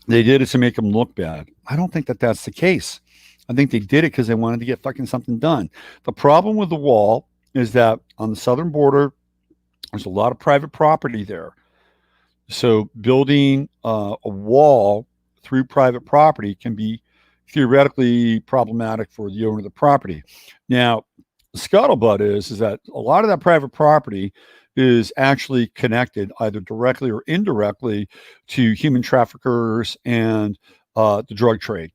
They did it to make him look bad. I don't think that that's the case. I think they did it because they wanted to get fucking something done. The problem with the wall is that on the southern border, there's a lot of private property there. So building a wall through private property can be theoretically problematic for the owner of the property. Now, the scuttlebutt is that a lot of that private property is actually connected either directly or indirectly to human traffickers and the drug trade.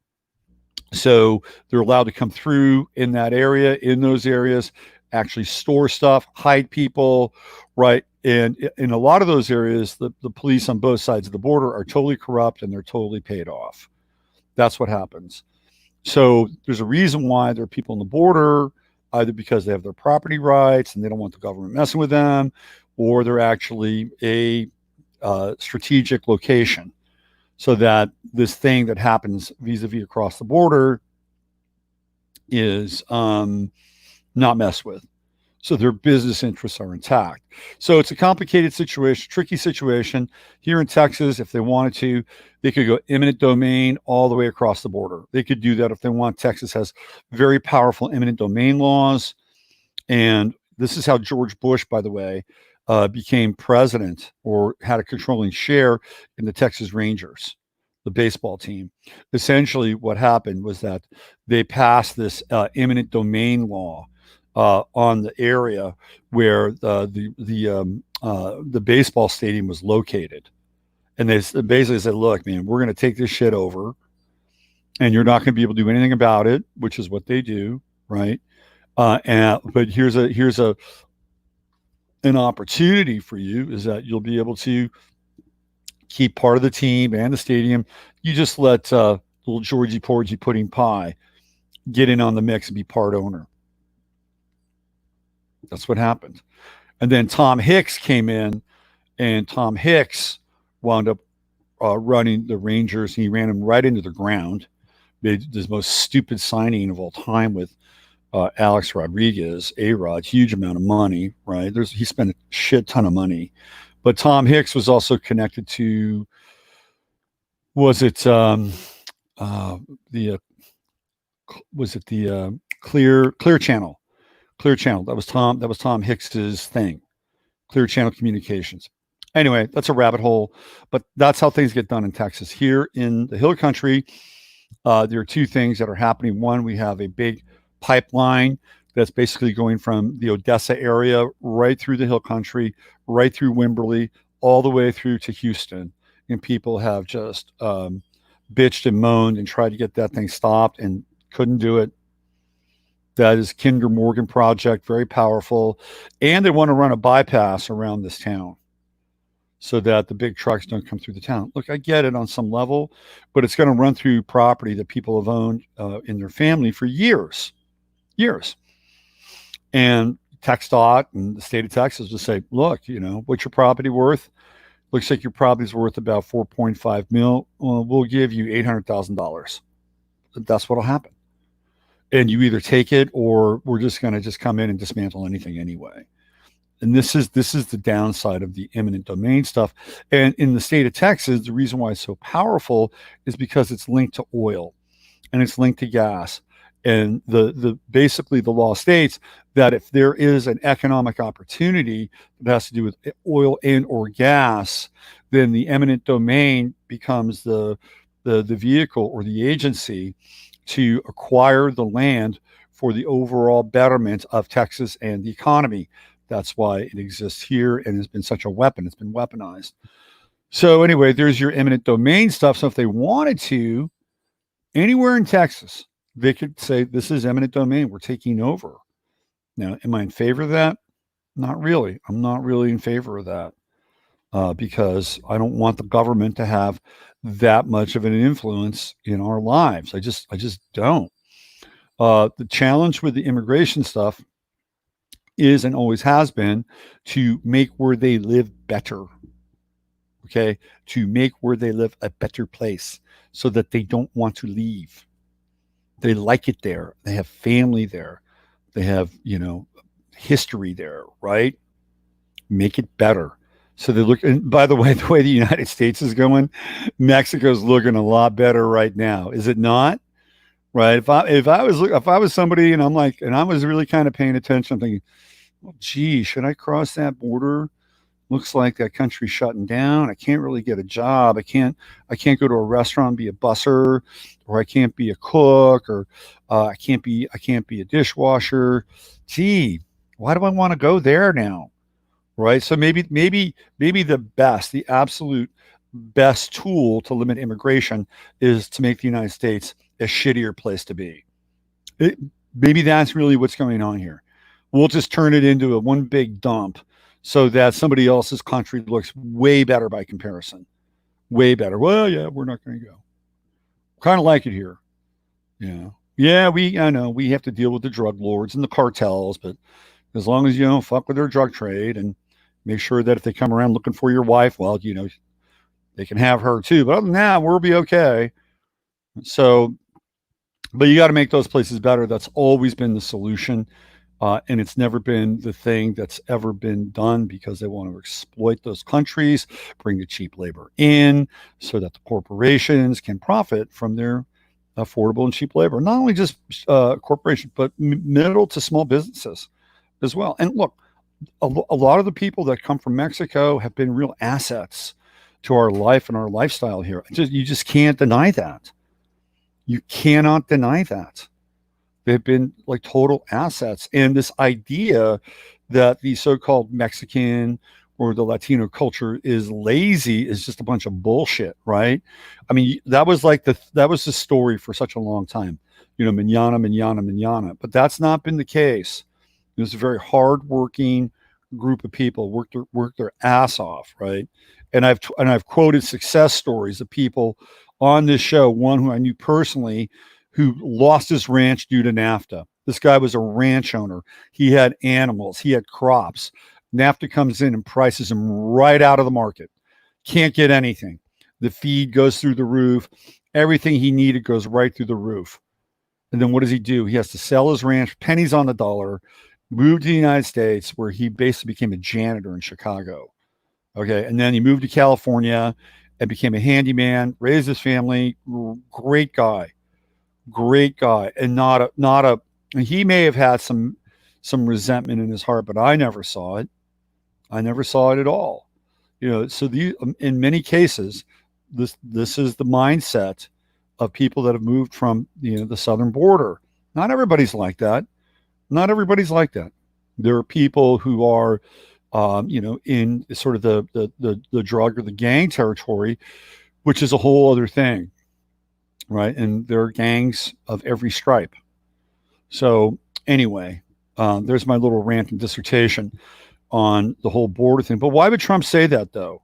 So they're allowed to come through in that area, in those areas, actually store stuff, hide people, right? And in a lot of those areas, the police on both sides of the border are totally corrupt and they're totally paid off. That's what happens. So there's a reason why there are people on the border, either because they have their property rights and they don't want the government messing with them, or they're actually a strategic location so that this thing that happens vis-a-vis across the border is not messed with. So their business interests are intact. So it's a complicated situation, tricky situation. Here in Texas, if they wanted to, they could go eminent domain all the way across the border. They could do that if they want. Texas has very powerful eminent domain laws. And this is how George Bush, by the way, became president or had a controlling share in the Texas Rangers, the baseball team. Essentially, what happened was that they passed this eminent domain law on the area where the baseball stadium was located. And they basically said, look, man, we're going to take this shit over and you're not going to be able to do anything about it, which is what they do, right? But here's an opportunity for you is that you'll be able to keep part of the team and the stadium. You just let little Georgie Porgy Pudding Pie get in on the mix and be part owner. That's what happened. And then Tom Hicks came in, and Tom Hicks wound up running the Rangers. He ran them right into the ground. Made the most stupid signing of all time with Alex Rodriguez, A-Rod, huge amount of money, right? He spent a shit ton of money. But Tom Hicks was also connected to, was it the was it the Clear Channel? Clear Channel. That was Tom Hicks's thing. Clear Channel Communications. Anyway, that's a rabbit hole, but that's how things get done in Texas. Here in the Hill Country, there are two things that are happening. One, we have a big pipeline that's basically going from the Odessa area right through the Hill Country, right through Wimberley, all the way through to Houston. And people have just bitched and moaned and tried to get that thing stopped and couldn't do it. That is Kinder Morgan project, very powerful. And they want to run a bypass around this town so that the big trucks don't come through the town. Look, I get it on some level, but it's going to run through property that people have owned in their family for years. And TxDOT and the state of Texas will say, look, what's your property worth? Looks like your property's worth about 4.5 mil. Well, we'll give you $800,000. That's what'll happen. And you either take it or we're just going to just come in and dismantle anything anyway. And this is the downside of the eminent domain stuff. And in the state of Texas, the reason why it's so powerful is because it's linked to oil and it's linked to gas. And the basically the law states that if there is an economic opportunity that has to do with oil and or gas, then the eminent domain becomes the vehicle or the agency to acquire the land for the overall betterment of Texas and the economy. That's why it exists here and has been such a weapon. It's been weaponized. So anyway, there's your eminent domain stuff. So if they wanted to, anywhere in Texas, they could say, this is eminent domain. We're taking over. Now, am I in favor of that? Not really. I'm not really in favor of that because I don't want the government to have that much of an influence in our lives. I just don't. The challenge with the immigration stuff is and always has been to make where they live better. Okay, to make where they live a better place so that they don't want to leave. They like it there. They have family there. They have, history there, right? Make it better. So they look, and by the way the United States is going, Mexico's looking a lot better right now. Is it not? Right? If I was somebody and I was really kind of paying attention, I'm thinking, well, gee, should I cross that border? Looks like that country's shutting down. I can't really get a job. I can't go to a restaurant and be a busser, or I can't be a cook, or I can't be a dishwasher. Gee, why do I want to go there now? Right? So maybe the absolute best tool to limit immigration is to make the United States a shittier place to be. Maybe that's really what's going on here. We'll just turn it into a one big dump so that somebody else's country looks way better by comparison. Way better. Well, yeah, we're not going to go. Kind of like it here. Yeah, I know we have to deal with the drug lords and the cartels, but as long as you don't fuck with their drug trade and make sure that if they come around looking for your wife, well, they can have her too. But other than that, we'll be okay. So, but you got to make those places better. That's always been the solution. And it's never been the thing that's ever been done because they want to exploit those countries, bring the cheap labor in so that the corporations can profit from their affordable and cheap labor. Not only just corporations, but middle to small businesses as well. And look, a lot of the people that come from Mexico have been real assets to our life and our lifestyle here. You just can't deny that. You cannot deny that. They've been like total assets. And this idea that the so-called Mexican or the Latino culture is lazy is just a bunch of bullshit, right? I mean, that was the story for such a long time, manana. But that's not been the case. It was a very hardworking group of people, worked their ass off, right? And I've quoted success stories of people on this show. One who I knew personally, who lost his ranch due to NAFTA. This guy was a ranch owner. He had animals. He had crops. NAFTA comes in and prices him right out of the market. Can't get anything. The feed goes through the roof. Everything he needed goes right through the roof. And then what does he do? He has to sell his ranch, pennies on the dollar, move to the United States, where he basically became a janitor in Chicago. Okay. And then he moved to California and became a handyman, raised his family. Great guy, great guy, and not a. And he may have had some resentment in his heart, but I never saw it. I never saw it at all. So in many cases, this is the mindset of people that have moved from the southern border. Not everybody's like that. Not everybody's like that. There are people who are, in sort of the drug or the gang territory, which is a whole other thing, right? And there are gangs of every stripe. So anyway, there's my little rant and dissertation on the whole border thing. But why would Trump say that, though?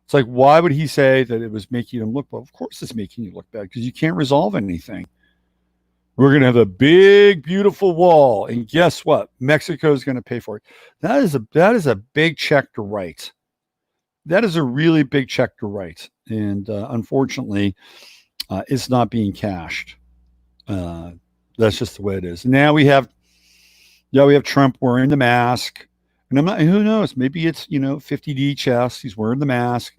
It's like, why would he say that it was making him look bad? Of course it's making you look bad because you can't resolve anything. We're going to have a big, beautiful wall. And guess what? Mexico is going to pay for it. That is a big check to write. That is a really big check to write. And unfortunately, it's not being cashed. That's just the way it is. Now we have Trump wearing the mask. And who knows? Maybe it's, 50D chest. He's wearing the mask.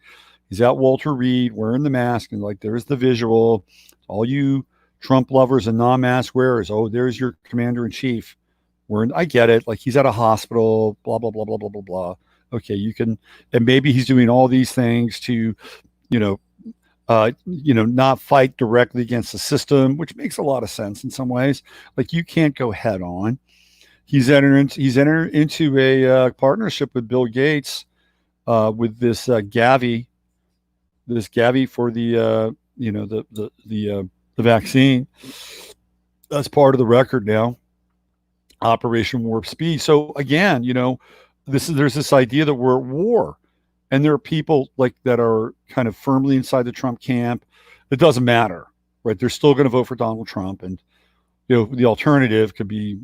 He's at Walter Reed wearing the mask. And like, there's the visual. All you Trump lovers and non-mask wearers. Oh, there's your commander in chief. I get it. Like, he's at a hospital, blah, blah, blah, blah, blah, blah, blah. Okay. And maybe he's doing all these things to, not fight directly against the system, which makes a lot of sense in some ways. Like, you can't go head on. He's entered into a partnership with Bill Gates with this Gavi for the vaccine. That's part of the record now. Operation Warp Speed. So again, there's this idea that we're at war, and there are people like that are kind of firmly inside the Trump camp. It doesn't matter, right? They're still going to vote for Donald Trump, and the alternative could be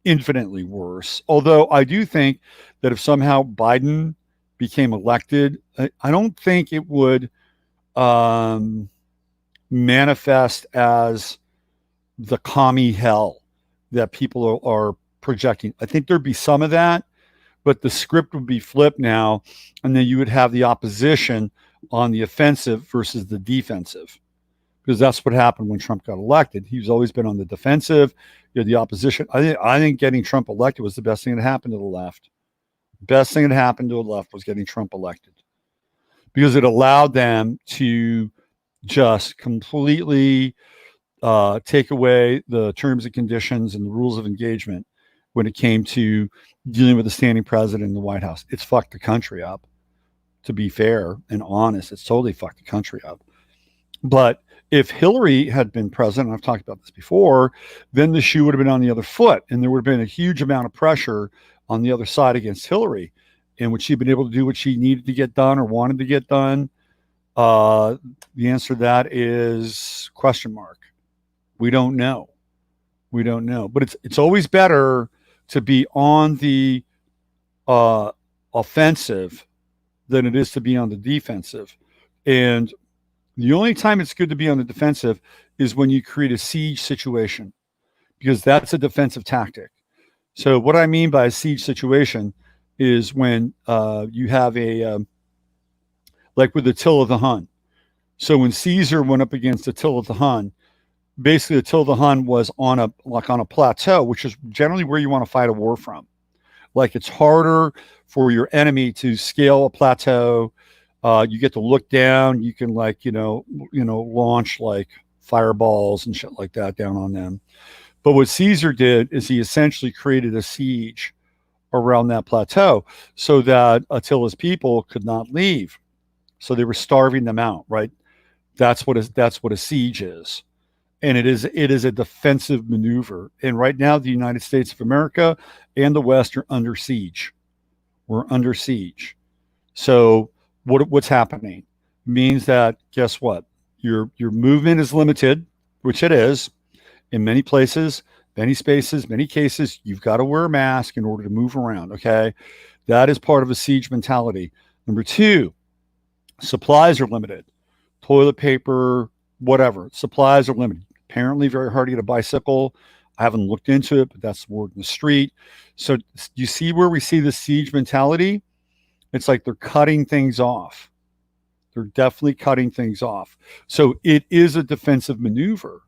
infinitely worse. Although I do think that if somehow Biden became elected, I don't think it would manifest as the commie hell that people are projecting. I think there'd be some of that, but the script would be flipped now, and then you would have the opposition on the offensive versus the defensive. Because that's what happened when Trump got elected. He's always been on the defensive. The opposition. I think getting Trump elected was the best thing that happened to the left. Best thing that happened to the left was getting Trump elected, because it allowed them to just completely take away the terms and conditions and the rules of engagement when it came to dealing with the standing president in the White House. It's fucked the country up. To be fair and honest, it's totally fucked the country up. But if Hillary had been president, I've talked about this before, then the shoe would have been on the other foot, and there would have been a huge amount of pressure on the other side against Hillary. And would she have been able to do what she needed to get done or wanted to get done? The answer to that is question mark. We don't know. We don't know. But it's always better to be on the offensive than it is to be on the defensive. And the only time it's good to be on the defensive is when you create a siege situation, because that's a defensive tactic. So what I mean by a siege situation is when you have like with Attila the Hun. So when Caesar went up against Attila the Hun, basically Attila the Hun was on a plateau, which is generally where you want to fight a war from. Like, it's harder for your enemy to scale a plateau. You get to look down. You can launch like fireballs and shit like that down on them. But what Caesar did is he essentially created a siege around that plateau so that Attila's people could not leave. So they were starving them out, right? That's what a siege is. And it is a defensive maneuver. And right now, the United States of America and the West are under siege. We're under siege. So what's happening means that, guess what? Your movement is limited, which it is in many places, many spaces, many cases. You've got to wear a mask in order to move around. Okay, that is part of a siege mentality. Number two, supplies are limited. Toilet paper, whatever. Supplies are limited. Apparently very hard to get a bicycle. I haven't looked into it, but that's the word in the street. So you see where we see the siege mentality? It's like they're cutting things off. They're definitely cutting things off. So it is a defensive maneuver.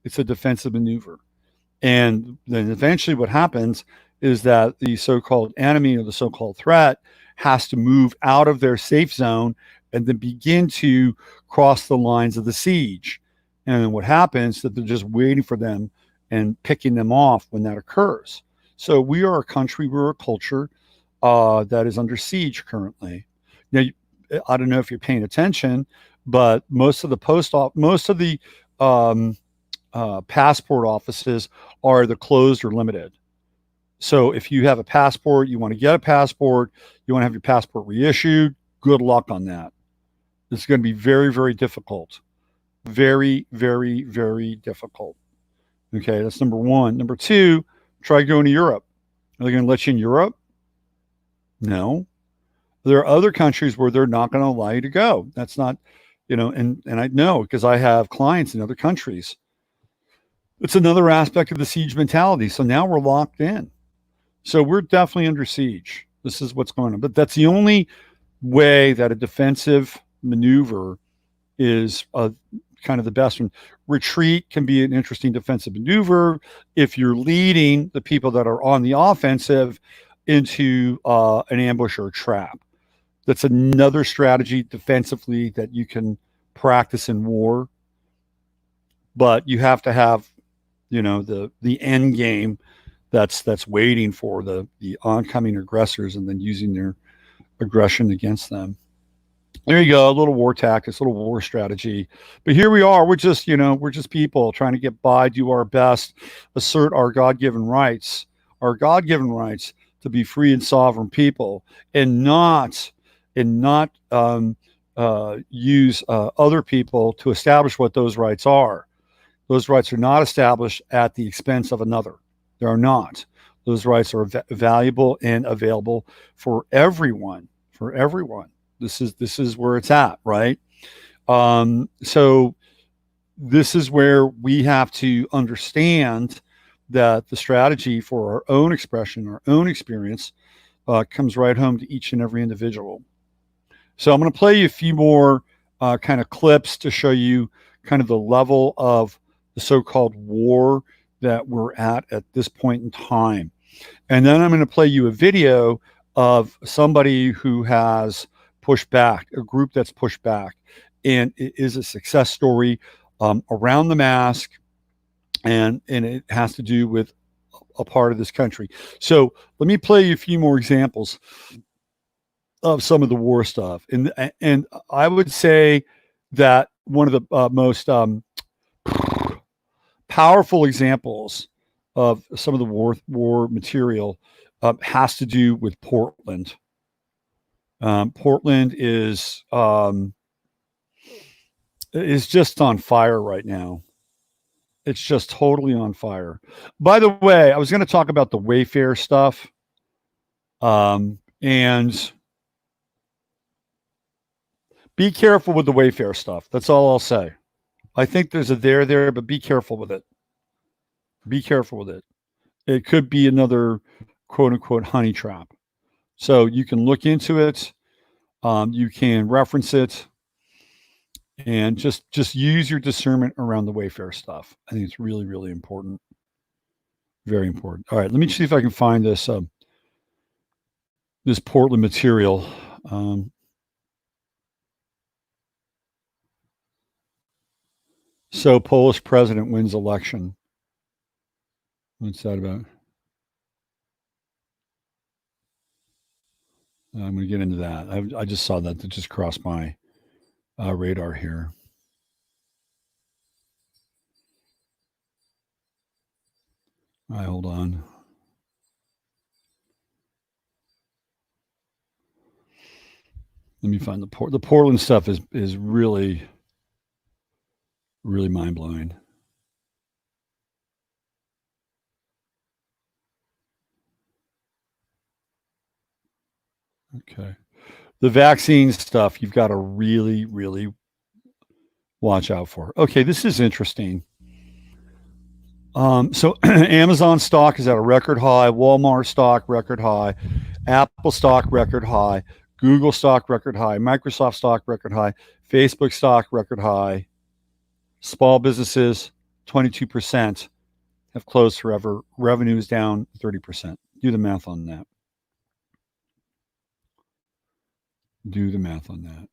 It's a defensive maneuver. And then eventually what happens is that the so-called enemy or the so-called threat has to move out of their safe zone and then begin to cross the lines of the siege. And then what happens is that they're just waiting for them and picking them off when that occurs. So we are a country, we're a culture that is under siege currently. Now, I don't know if you're paying attention, but most of the passport offices are either closed or limited. So if you have a passport, you want to get a passport, you want to have your passport reissued, good luck on that. It's going to be very, very difficult. Very, very, very difficult. Okay, that's number one. Number two, try going to Europe. Are they going to let you in Europe? No. There are other countries where they're not going to allow you to go. That's not, and I know because I have clients in other countries. It's another aspect of the siege mentality. So now we're locked in. So we're definitely under siege. This is what's going on. But that's the only way that a defensive maneuver is kind of the best one. Retreat can be an interesting defensive maneuver if you're leading the people that are on the offensive into an ambush or a trap. That's another strategy defensively that you can practice in war. But you have to have, the end game that's waiting for the oncoming aggressors and then using their aggression against them. There you go, a little war tactics, a little war strategy. But here we are. We're just people trying to get by, do our best, assert our God-given rights to be free and sovereign people, and not use other people to establish what those rights are. Those rights are not established at the expense of another. They are not. Those rights are valuable and available for everyone. For everyone. This is where it's at, right? So this is where we have to understand that the strategy for our own expression, our own experience, comes right home to each and every individual. So I'm going to play you a few more kind of clips to show you kind of the level of the so-called war that we're at this point in time. And then I'm going to play you a video of somebody who has pushed back, a group that's pushed back. And it is a success story around the mask, and it has to do with a part of this country. So let me play you a few more examples of some of the war stuff. And I would say that one of the most powerful examples of some of the war material has to do with Portland. Portland is just on fire right now. It's just totally on fire. By the way, I was going to talk about the Wayfair stuff, and be careful with the Wayfair stuff. That's all I'll say. I think there's a there, but be careful with it. Be careful with it. It could be another quote unquote honey trap. So you can look into it. You can reference it, and just use your discernment around the Wayfair stuff. I think it's really, really important. Very important. All right, let me see if I can find this this Portland material. So Polish president wins election. What's that about? I'm going to get into that. I just saw that just crossed my radar here. All right, hold on. Let me find the Portland stuff is really, really mind blowing. Okay. The vaccine stuff, you've got to really, really watch out for. Okay, this is interesting. So Amazon stock is at a record high, Walmart stock record high, Apple stock record high, Google stock record high, Microsoft stock record high, Facebook stock record high. Small businesses, 22% have closed forever. Revenue is down 30%. Do the math on that. Do the math on that.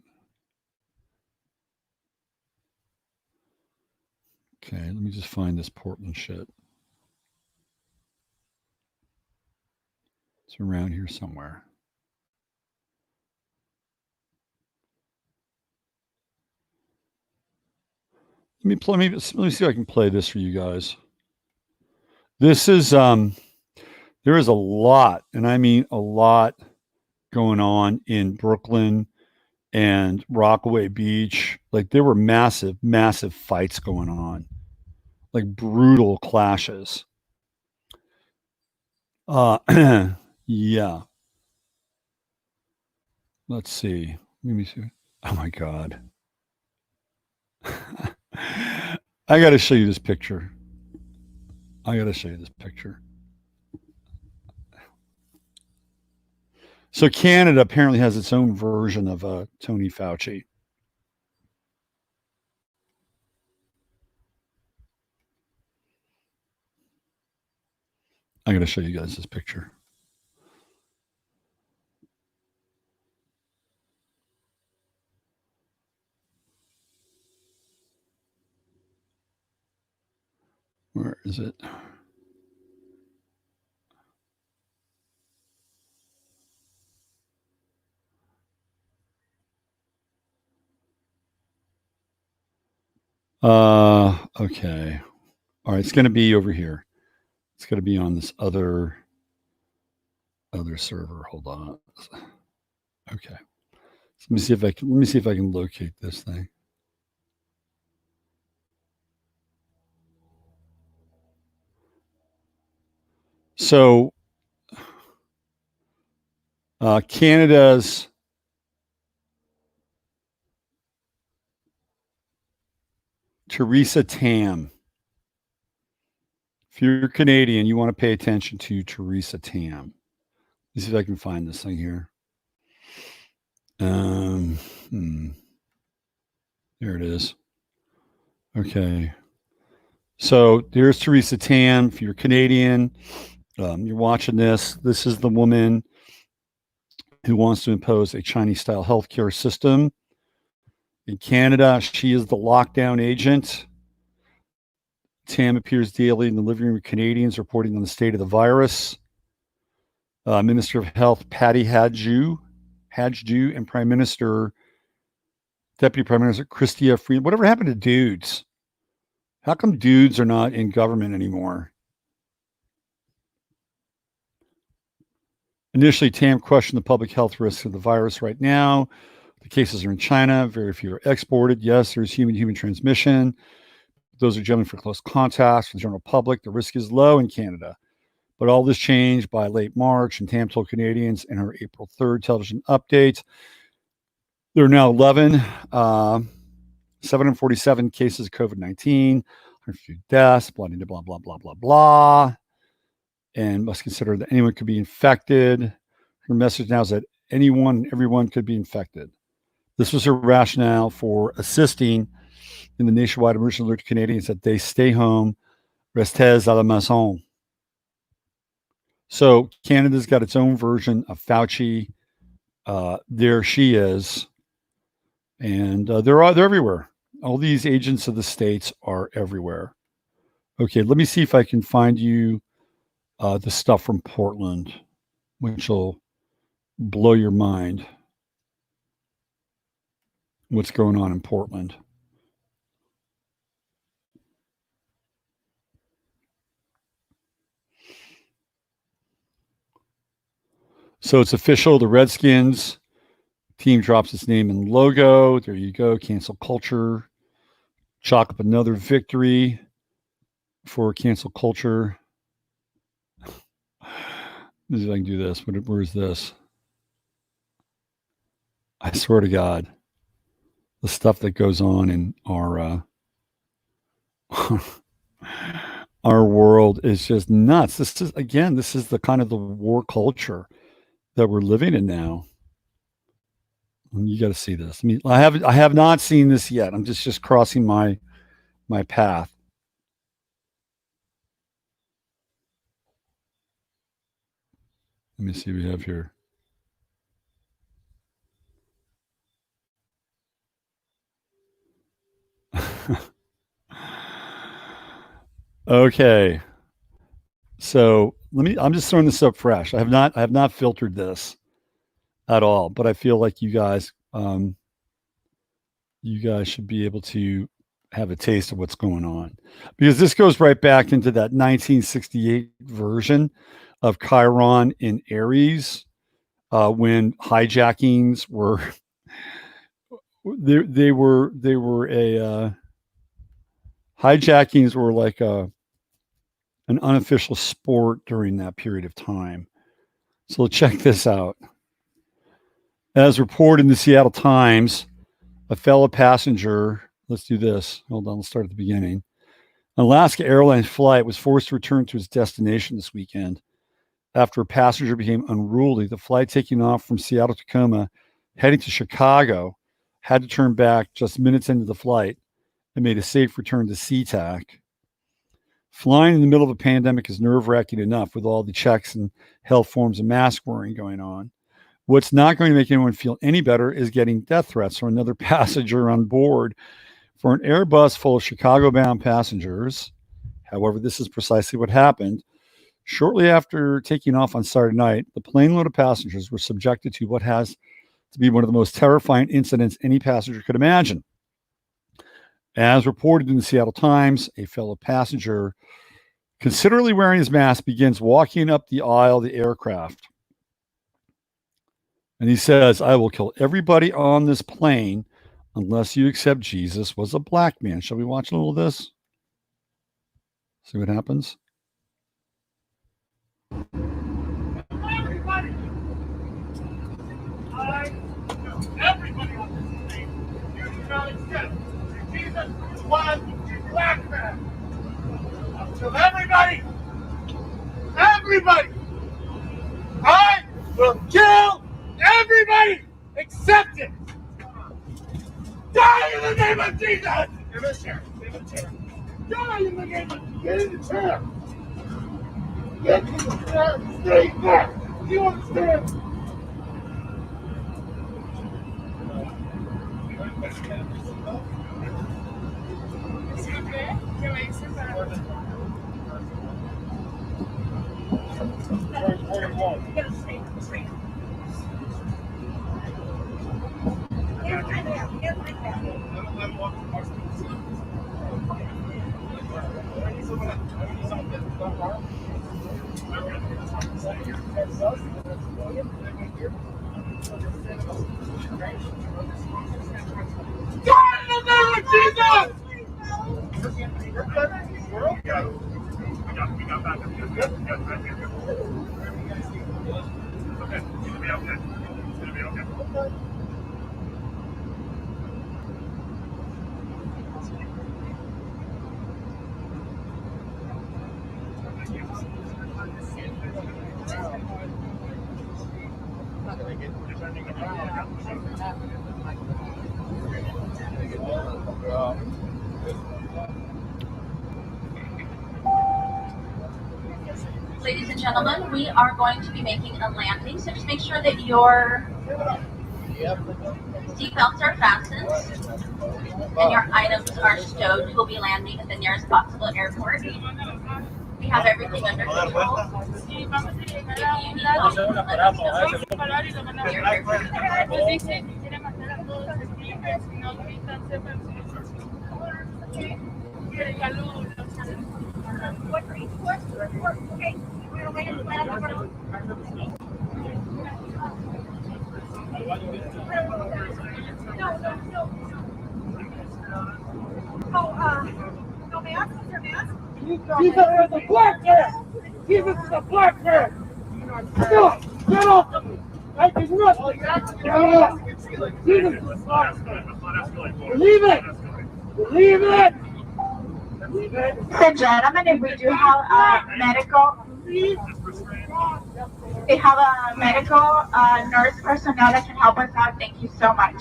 Okay, let me just find this Portland shit. It's around here somewhere. Let me see if I can play this for you guys. This is there is a lot, and I mean a lot, going on in Brooklyn and Rockaway Beach. Like there were massive, massive fights going on, like brutal clashes. Yeah. Let's see. Let me see. Oh my God. I got to show you this picture. So Canada apparently has its own version of Tony Fauci. I got to show you guys this picture. Where is it? Okay. All right, it's going to be over here. It's going to be on this other server. Hold on. Okay. So let me see if I can locate this thing. So Canada's Theresa Tam. If you're Canadian, you want to pay attention to Theresa Tam. Let's see if I can find this thing here. There it is. Okay. So there's Theresa Tam. If you're Canadian, you're watching this. This is the woman who wants to impose a Chinese-style healthcare system in Canada. She is the lockdown agent. Tam appears daily in the living room of Canadians, reporting on the state of the virus. Minister of Health Patty Hadju, and Deputy Prime Minister Chrystia Freeland. Whatever happened to dudes? How come dudes are not in government anymore? Initially, Tam questioned the public health risks of the virus right now. The cases are in China. Very few are exported. Yes, there's human transmission. Those are generally for close contacts for the general public. The risk is low in Canada. But all this changed by late March, and Tam told Canadians in her April 3rd television update. There are now 747 cases of COVID-19, 150 deaths, blah, blah, blah, blah, blah, blah, and must consider that anyone could be infected. Her message now is that anyone and everyone could be infected. This was her rationale for assisting in the nationwide emergency alert to Canadians that they stay home, restez à la maison. So Canada's got its own version of Fauci. There she is. And they're everywhere. All these agents of the states are everywhere. Okay, let me see if I can find you the stuff from Portland, which will blow your mind. What's going on in Portland? So it's official. The Redskins team drops its name and logo. There you go. Cancel culture. Chalk up another victory for cancel culture. Let's see if I can do this. Where is this? I swear to God, the stuff that goes on in our our world is just nuts. This is the kind of the war culture that we're living in now. You got to see this. I mean, I have not seen this yet. I'm just crossing my path. Let me see what we have here. Okay. So I'm just throwing this up fresh. I have not filtered this at all, but I feel like you guys should be able to have a taste of what's going on, because this goes right back into that 1968 version of Chiron in Aries, when hijackings were they were a hijackings were like an unofficial sport during that period of time. So check this out. As reported in the Seattle Times, a fellow passenger, let's do this. Hold on, let's start at the beginning. An Alaska Airlines flight was forced to return to its destination this weekend after a passenger became unruly. The flight taking off from Seattle Tacoma, heading to Chicago, had to turn back just minutes into the flight and made a safe return to SeaTac. Flying in the middle of a pandemic is nerve-wracking enough with all the checks and health forms and mask wearing going on. What's not going to make anyone feel any better is getting death threats from another passenger on board. For an Airbus full of Chicago-bound passengers, however, this is precisely what happened. Shortly after taking off on Saturday night, the plane load of passengers were subjected to what has to be one of the most terrifying incidents any passenger could imagine. As reported in the Seattle Times, a fellow passenger, considerably wearing his mask, begins walking up the aisle of the aircraft. And he says, "I will kill everybody on this plane unless you accept Jesus was a black man." Shall we watch a little of this? See what happens? Everybody on this plane, you do not accept Jesus was a black man. So everybody, I will kill everybody except it. Die in the name of Jesus! Give a chair. Die in the name of, get in the chair. Get in the chair, stay there. Do you understand? Ladies and gentlemen, we are going to be making a landing, so just make sure that your seatbelts are fastened and your items are stowed. We'll be landing at the nearest possible airport. We have everything under control. If you need help, let us know. You're here for No mask? Is there mask? Jesus is a black man! Jesus is a black man! Get off of me! I did nothing! Get off! Jesus is a black man! Believe it! Believe it! Ladies and gentlemen, if we do have medical They have a medical nurse personnel that can help us out. Thank you so much.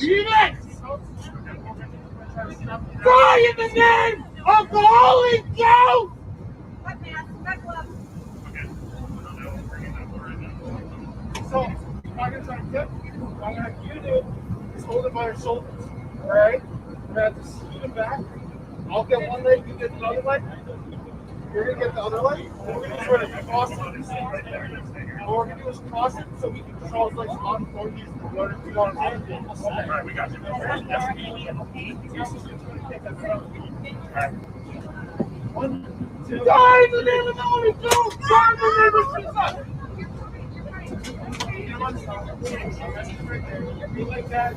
Die in the name of the Holy Ghost! So, I'm going to try to get you. I'm going to have you do is hold it by your shoulders. Alright? We're going to have to scoot it back. I'll get one leg, you get the other leg. You're going to get the other leg. What we're going to do is we're going to cross it. What we're going to do is cross it so we can control his legs on before he's learning to go on his hands. Alright, we got you. One, two. Die in the name of the Holy Ghost! Die in the name of Jesus! Like that.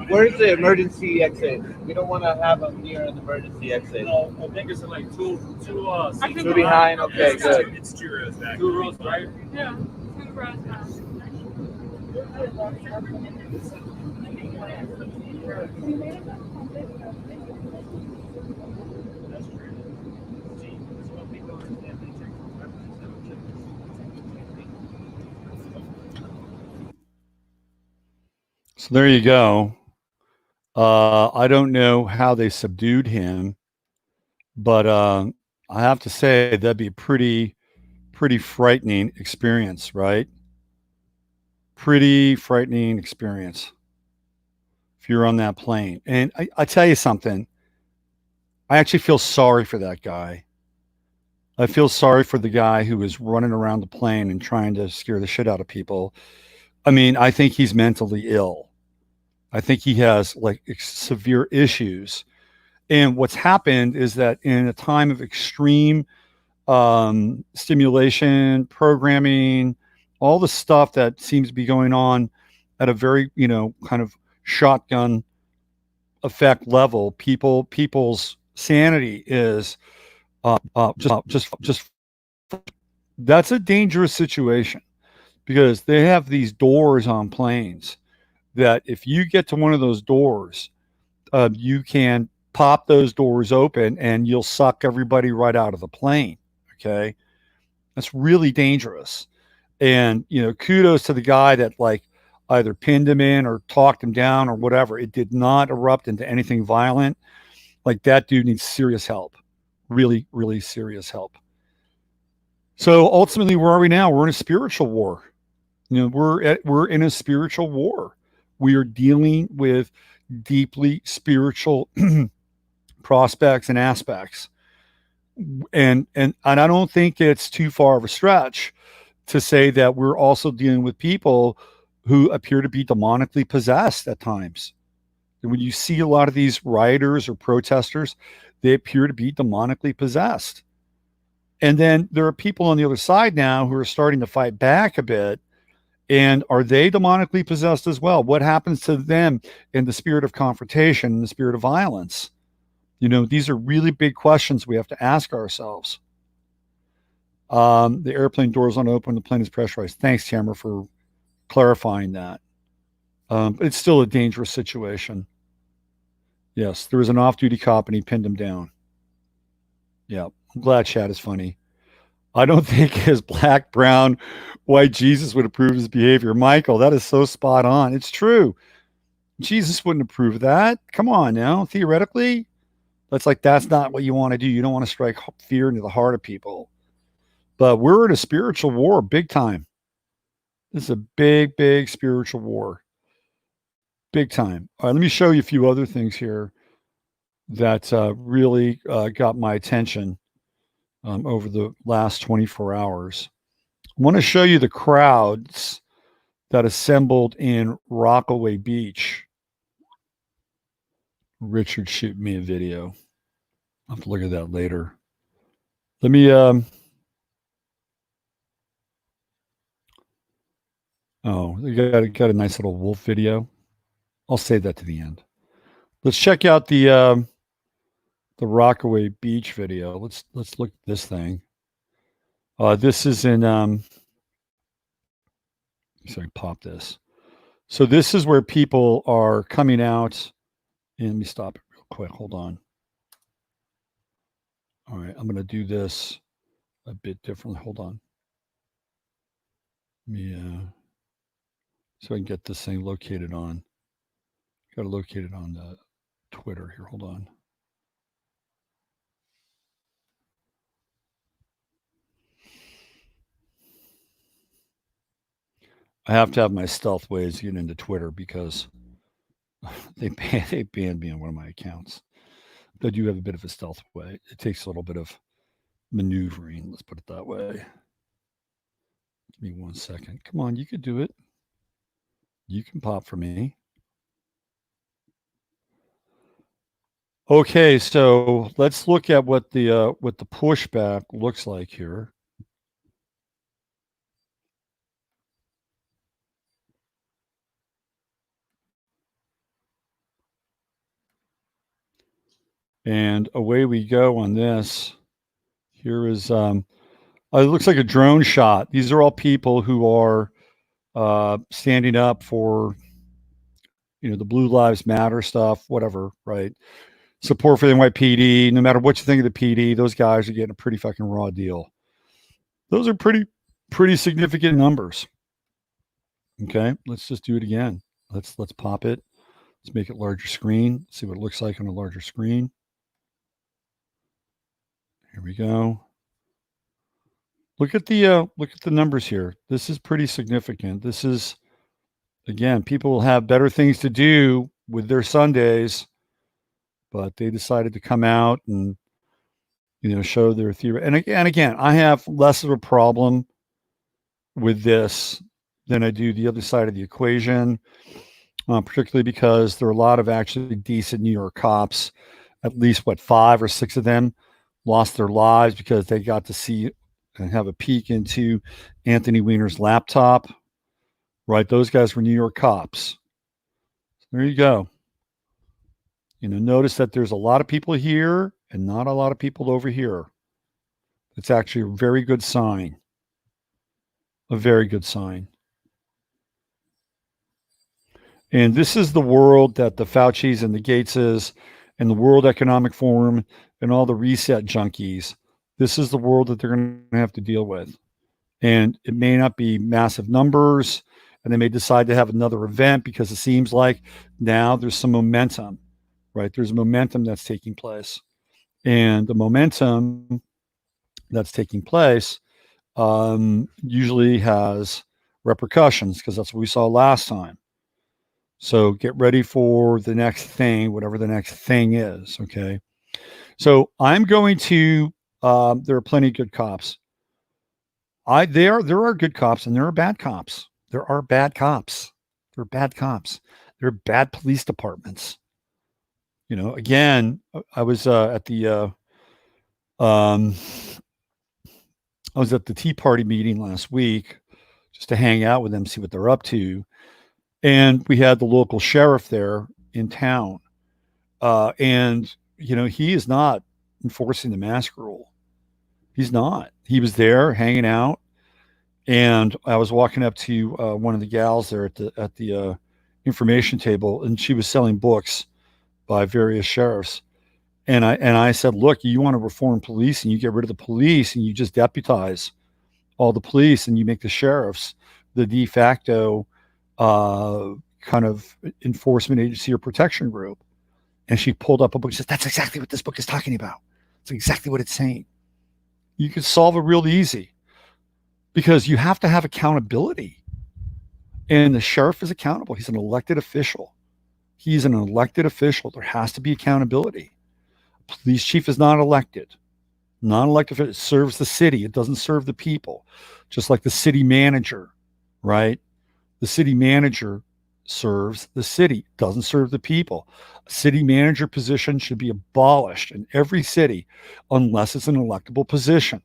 Where's the emergency exit? We don't want to have them near an emergency exit. No, I think it's like two Two behind. Okay, good. It's 2 rows back. 2 rows, right? Yeah, 2 rows back. So there you go. I don't know how they subdued him, but I have to say that'd be a pretty frightening experience, right? Pretty frightening experience if you're on that plane. And I tell you something, I actually feel sorry for that guy. I feel sorry for the guy who was running around the plane and trying to scare the shit out of people. I mean, I think he's mentally ill. I think he has like severe issues. And what's happened is that in a time of extreme stimulation, programming, all the stuff that seems to be going on at a very, kind of shotgun effect level, people's sanity is just that's a dangerous situation, because they have these doors on planes that if you get to one of those doors, you can pop those doors open and you'll suck everybody right out of the plane. Okay. That's really dangerous. And, kudos to the guy that like either pinned him in or talked him down or whatever. It did not erupt into anything violent. Like, that dude needs serious help. Really, really serious help. So ultimately, where are we now? We're in a spiritual war. We're in a spiritual war. We are dealing with deeply spiritual prospects and aspects. And I don't think it's too far of a stretch to say that we're also dealing with people who appear to be demonically possessed at times. And when you see a lot of these rioters or protesters, they appear to be demonically possessed. And then there are people on the other side now who are starting to fight back a bit. And are they demonically possessed as well? What happens to them in the spirit of confrontation, in the spirit of violence? These are really big questions we have to ask ourselves. The airplane doors aren't open. The plane is pressurized. Thanks, Tamara, for clarifying that. But it's still a dangerous situation. Yes, there was an off-duty cop and he pinned him down. Yeah, I'm glad Chad is funny. I don't think his black, brown, white Jesus would approve his behavior. Michael, that is so spot on. It's true. Jesus wouldn't approve of that. Come on now. Theoretically, that's not what you want to do. You don't want to strike fear into the heart of people. But we're in a spiritual war, big time. This is a big, big spiritual war. Big time. All right, let me show you a few other things here that really got my attention over the last 24 hours. I want to show you the crowds that assembled in Rockaway Beach. Richard shoot me a video. I'll have to look at that later. Let me they got a nice little wolf video. I'll save that to the end. Let's check out the Rockaway Beach video. Let's look at this thing. This is in, so I can pop this. So this is where people are coming out. And let me stop it real quick. Hold on. All right, I'm going to do this a bit differently. Hold on. Yeah. So I can get this thing located on. Got to locate it on Twitter here. Hold on. I have to have my stealth ways to get into Twitter because they banned me on one of my accounts. I do have a bit of a stealth way. It takes a little bit of maneuvering. Let's put it that way. Give me 1 second. Come on, you could do it. You can pop for me. Okay, so let's look at what the pushback looks like here. And away we go on this. Here is it looks like a drone shot. These are all people who are standing up for, the Blue Lives Matter stuff, whatever, right? Support for the NYPD. No matter what you think of the PD, those guys are getting a pretty fucking raw deal. Those are pretty significant numbers. Okay, let's just do it again. Let's pop it. Let's make it larger screen. See what it looks like on a larger screen. Here we go. Look at the numbers here. This is pretty significant. This is, again, people will have better things to do with their Sundays, but they decided to come out and show their theory. And again, I have less of a problem with this than I do the other side of the equation, particularly because there are a lot of actually decent New York cops. At least 5 or 6 of them lost their lives because they got to see and have a peek into Anthony Weiner's laptop. Right, those guys were New York cops. There you go. Notice that there's a lot of people here and not a lot of people over here. It's actually a very good sign. A very good sign. And this is the world that the Faucis and the Gateses and the World Economic Forum and all the reset junkies, this is the world that they're going to have to deal with. And it may not be massive numbers, and they may decide to have another event because it seems like now there's some momentum, right? There's momentum that's taking place. And the momentum that's taking place usually has repercussions because that's what we saw last time. So get ready for the next thing, whatever the next thing is, okay? So I'm going to, there are plenty of good cops. There are good cops and there are bad cops. There are bad cops. There are bad cops. There are bad police departments. Again, I was at the Tea Party meeting last week just to hang out with them, see what they're up to. And we had the local sheriff there in town. And he is not enforcing the mask rule. He's not. He was there hanging out. And I was walking up to one of the gals there at the information table, and she was selling books by various sheriffs. And I said, look, you want to reform police and you get rid of the police and you just deputize all the police and you make the sheriffs the de facto kind of enforcement agency or protection group. And she pulled up a book and says, that's exactly what this book is talking about. It's exactly what it's saying. You can solve it real easy because you have to have accountability. And the sheriff is accountable. He's an elected official. He's an elected official. There has to be accountability. Police chief is not elected. Non-elected, it serves the city. It doesn't serve the people. Just like the city manager, right? The city manager serves the city, doesn't serve the people. A city manager position should be abolished in every city unless it's an electable position.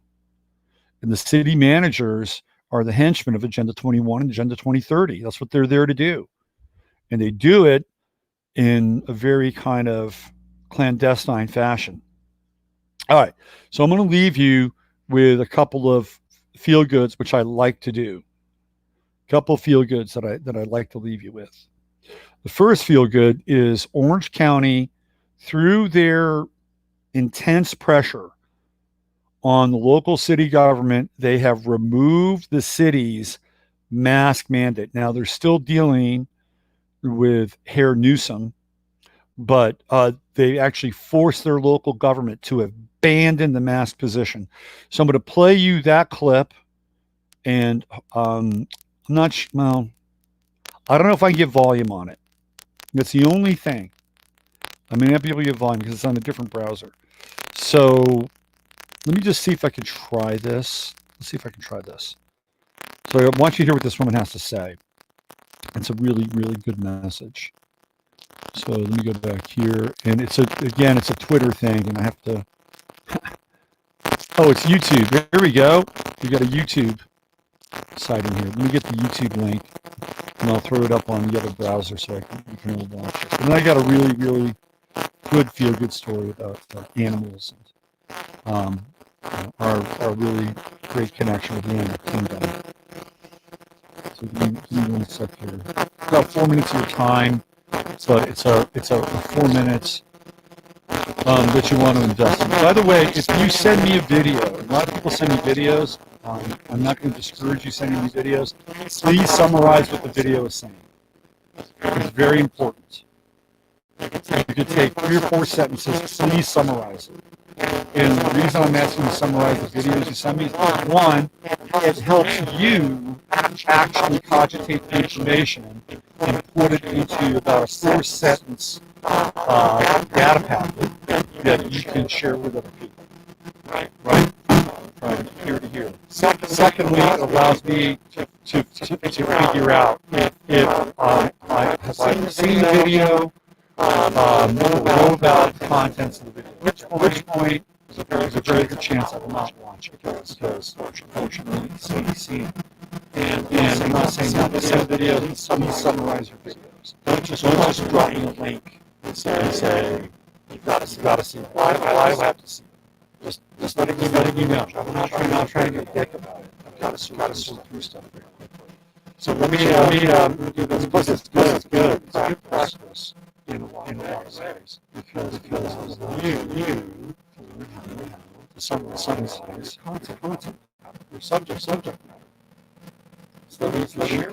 And the city managers are the henchmen of Agenda 21 and Agenda 2030. That's what they're there to do. And they do it in a very kind of clandestine fashion. All right. So I'm going to leave you with a couple of feel goods, which I like to do. Couple feel goods that I'd like to leave you with. The first feel good is Orange County, through their intense pressure on the local city government, they have removed the city's mask mandate. Now they're still dealing with Herr Newsom, but they actually forced their local government to abandon the mask position. So I'm going to play you that clip, and I'm not well. I don't know if I can get volume on it. That's the only thing. I may not be able to get volume because it's on a different browser. So let me just see if I can try this. Let's see if I can try this. So I want you to hear what this woman has to say. It's a really, really good message. So let me go back here, and it's a Twitter thing, and I have to. Oh, it's YouTube. Here we go. We got a YouTube site in here. Let me get the YouTube link, and I'll throw it up on the other browser so you can all watch it. And then I got a really, really good feel-good story about animals and our really great connection with the animal kingdom. So give me 1 sec here. About 4 minutes of your time. So it's a 4 minutes that you want to invest in. By the way, if you send me a video, a lot of people send me videos. I'm not going to discourage you sending me videos. Please summarize what the video is saying. It's very important. You could take 3 or 4 sentences. Please summarize it. And the reason I'm asking you to summarize the videos you send me is, one, it helps you actually cogitate the information and put it into about a 4-sentence data packet that you can share with other people. Right? From here to here. Secondly, it allows me to figure out if I've seen the video, know about the contents of the video. At which point, there's a very good chance I will not watch it because unfortunately it's CDC. And I'm not saying not to send videos, please summarize your videos. Don't just drop me a link and say you've got to see it. Why do I have to see it? Just letting you know. I'm not trying to be a dick about it. I've got to sort through stuff very quickly. So let me do this. Plus it's good. It's good practice in a lot of ways because you to summarize content, your subject matter. So let me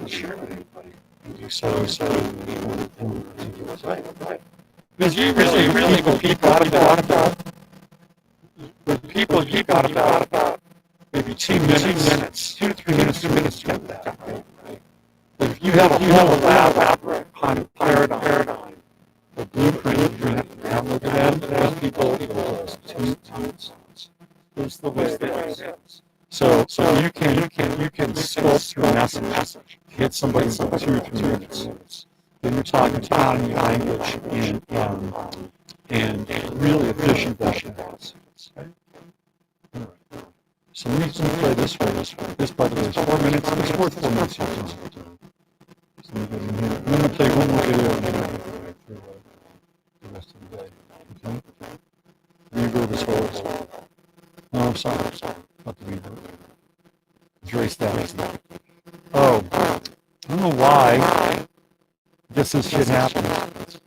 share with everybody. And do so and do it right. Because you really when people you've got about maybe 2 minutes, 2 to 3 minutes to get that right. But if you have a whole elaborate kind of paradigm, the blueprint of your download them, those people will just 2 times. That's the way it is. So you can sculpt through a message, hit somebody in 2 or 3 minutes. Then you're talking economy, language, and really efficient dashboards. Right? So let me play this way. This, by the way, is 4 minutes. It's worth 4 minutes. So I'm going to play one more video for the rest of the day. Okay? Reverb is horrible. No, I'm sorry. Not the reverb. It's very static. Oh, I don't know why. I guess this shit happens.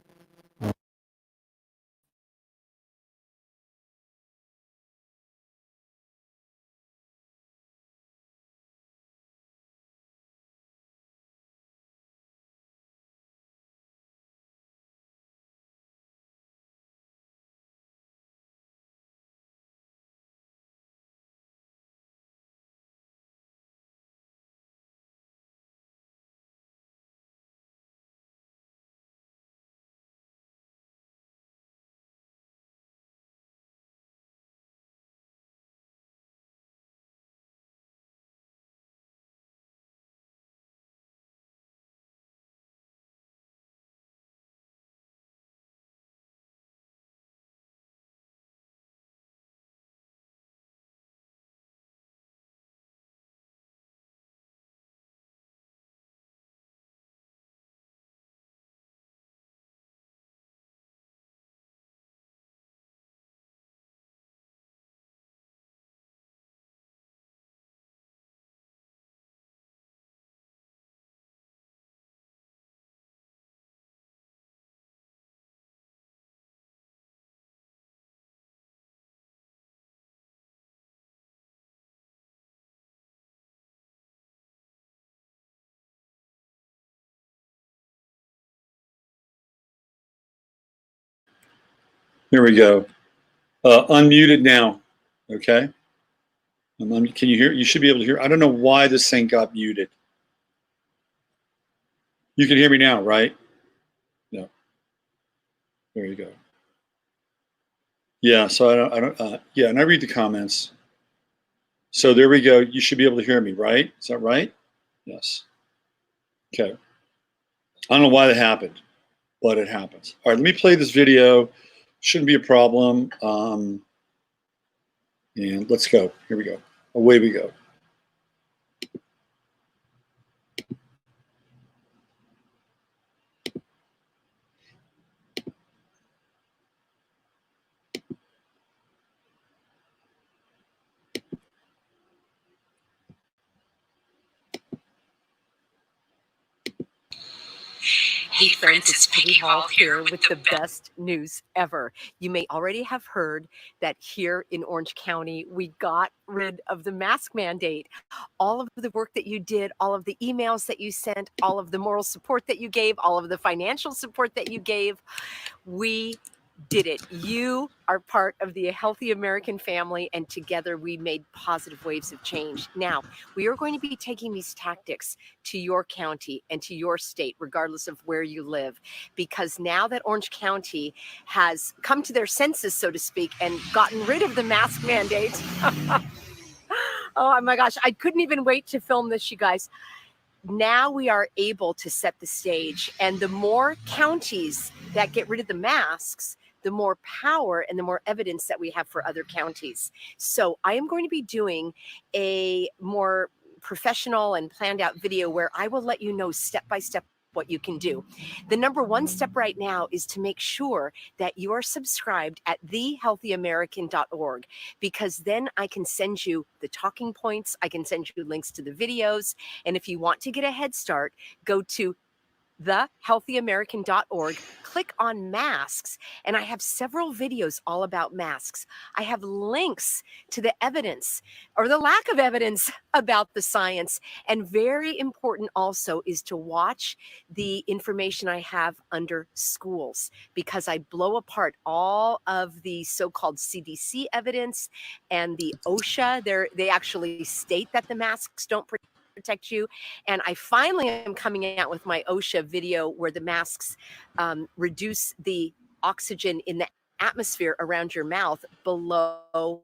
Here we go. Unmuted now. Okay. Can you hear? You should be able to hear. I don't know why this thing got muted. You can hear me now, right? No. There you go. Yeah. So I don't. Yeah, and I read the comments. So there we go. You should be able to hear me, right? Is that right? Yes. Okay. I don't know why that happened, but it happens. All right. Let me play this video. Shouldn't be a problem. And let's go. Here we go. Away we go. Hey friends, it's Peggy Hall here with the best news ever. You may already have heard that here in Orange County, we got rid of the mask mandate. All of the work that you did, all of the emails that you sent, all of the moral support that you gave, all of the financial support that you gave, we did it. You are part of the Healthy American family, and together we made positive waves of change. Now, we are going to be taking these tactics to your county and to your state, regardless of where you live, because now that Orange County has come to their senses, so to speak, and gotten rid of the mask mandate. Oh my gosh, I couldn't even wait to film this, you guys. Now we are able to set the stage, and the more counties that get rid of the masks, the more power and the more evidence that we have for other counties. So I am going to be doing a more professional and planned out video where I will let you know step by step what you can do. The number one step right now is to make sure that you are subscribed at thehealthyamerican.org, because then I can send you the talking points, I can send you links to the videos, and if you want to get a head start, go to thehealthyamerican.org, click on masks, and I have several videos all about masks. I have links to the evidence or the lack of evidence about the science. And very important also is to watch the information I have under schools, because I blow apart all of the so-called CDC evidence and the OSHA. They actually state that the masks don't protect you. And I finally am coming out with my OSHA video where the masks reduce the oxygen in the atmosphere around your mouth below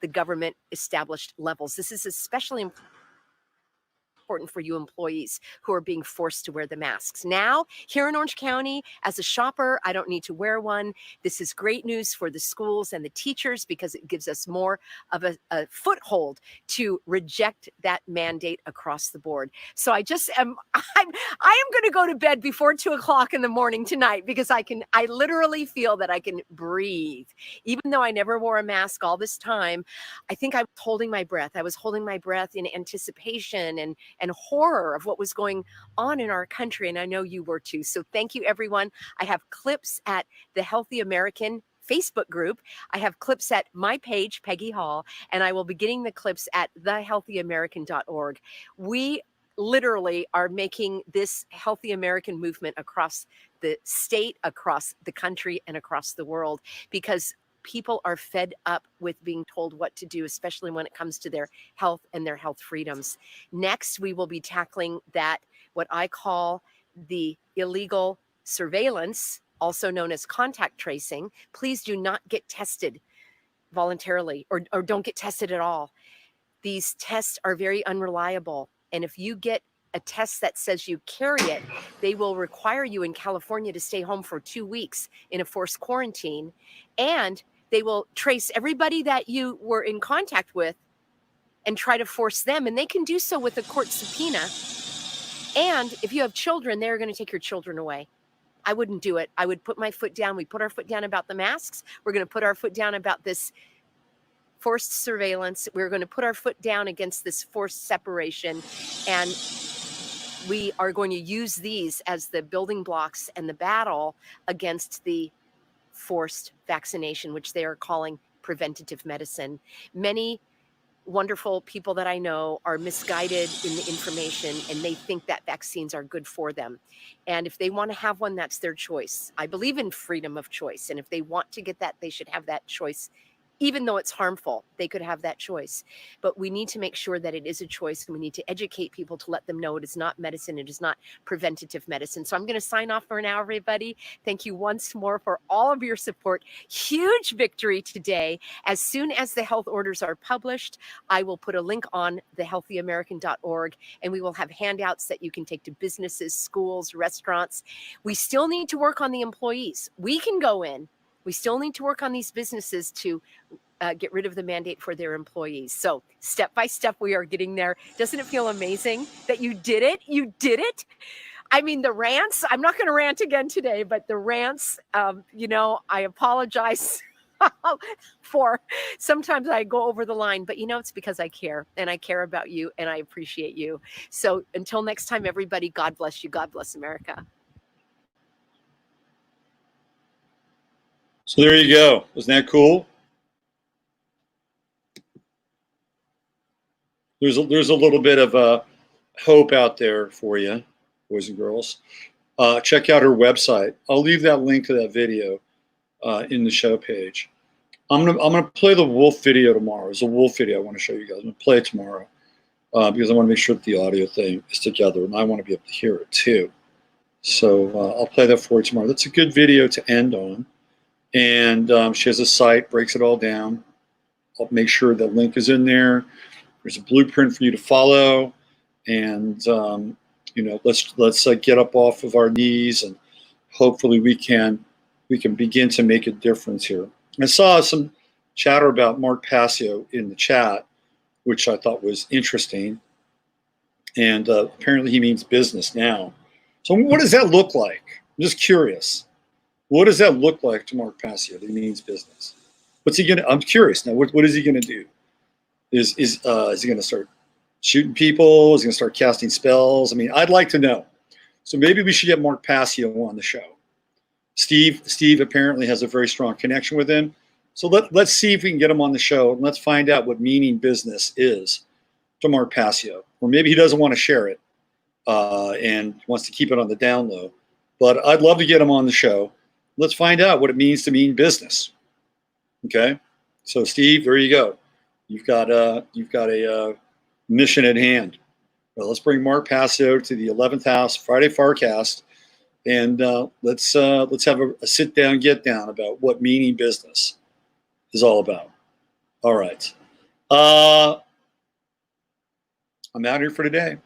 the government established levels. This is especially important for you employees who are being forced to wear the masks. Now, here in Orange County, as a shopper, I don't need to wear one. This is great news for the schools and the teachers, because it gives us more of a foothold to reject that mandate across the board. So I am going to go to bed before 2:00 in the morning tonight, because I literally feel that I can breathe. Even though I never wore a mask all this time, I think I was holding my breath. I was holding my breath in anticipation and horror of what was going on in our country. And I know you were too. So thank you, everyone. I have clips at the Healthy American Facebook group. I have clips at my page, Peggy Hall, and I will be getting the clips at thehealthyamerican.org. We literally are making this Healthy American movement across the state, across the country, and across the world, because people are fed up with being told what to do, especially when it comes to their health and their health freedoms. Next, we will be tackling that, what I call the illegal surveillance, also known as contact tracing. Please do not get tested voluntarily, or don't get tested at all. These tests are very unreliable. And if you get a test that says you carry it, they will require you in California to stay home for 2 weeks in a forced quarantine. And they will trace everybody that you were in contact with and try to force them. And they can do so with a court subpoena. And if you have children, they're going to take your children away. I wouldn't do it. I would put my foot down. We put our foot down about the masks. We're going to put our foot down about this forced surveillance. We're going to put our foot down against this forced separation. And we are going to use these as the building blocks and the battle against the forced vaccination, which they are calling preventative medicine. Many wonderful people that I know are misguided in the information, and they think that vaccines are good for them. And if they want to have one, that's their choice. I believe in freedom of choice. And if they want to get that, they should have that choice. Even though it's harmful, they could have that choice. But we need to make sure that it is a choice, and we need to educate people to let them know it is not medicine. It is not preventative medicine. So I'm going to sign off for now, everybody. Thank you once more for all of your support. Huge victory today. As soon as the health orders are published, I will put a link on thehealthyamerican.org, and we will have handouts that you can take to businesses, schools, restaurants. We still need to work on the employees. We can go in. We still need to work on these businesses to get rid of the mandate for their employees. So step by step, we are getting there. Doesn't it feel amazing that you did it? You did it. I mean, the rants, I'm not going to rant again today, but the rants, I apologize for sometimes I go over the line, but it's because I care, and I care about you, and I appreciate you. So until next time, everybody, God bless you. God bless America. So there you go. Wasn't that cool? There's a little bit of hope out there for you, boys and girls. Check out her website. I'll leave that link to that video in the show page. I'm gonna play the wolf video tomorrow. There's a wolf video I want to show you guys. I'm gonna play it tomorrow because I want to make sure that the audio thing is together, and I want to be able to hear it too. So I'll play that for you tomorrow. That's a good video to end on. And she has a site, breaks it all down. I'll make sure the link is in there. There's a blueprint for you to follow, and let's get up off of our knees, and hopefully we can begin to make a difference here. I saw some chatter about Mark Passio in the chat, which I thought was interesting, and apparently he means business now. So what does that look like? I'm just curious. What does that look like to Mark Passio that he means business? What's he gonna? I'm curious now. What is he gonna do? Is he gonna start shooting people? Is he gonna start casting spells? I mean, I'd like to know. So maybe we should get Mark Passio on the show. Steve apparently has a very strong connection with him. So let's see if we can get him on the show, and let's find out what meaning business is to Mark Passio. Or maybe he doesn't want to share it and wants to keep it on the down low. But I'd love to get him on the show. Let's find out what it means to mean business. Okay, so Steve, there you go. You've got a mission at hand. Well, let's bring Mark Passio to the 11th House Friday Farcast, and let's have a sit down, get down about what meaning business is all about. All right, I'm out here for today.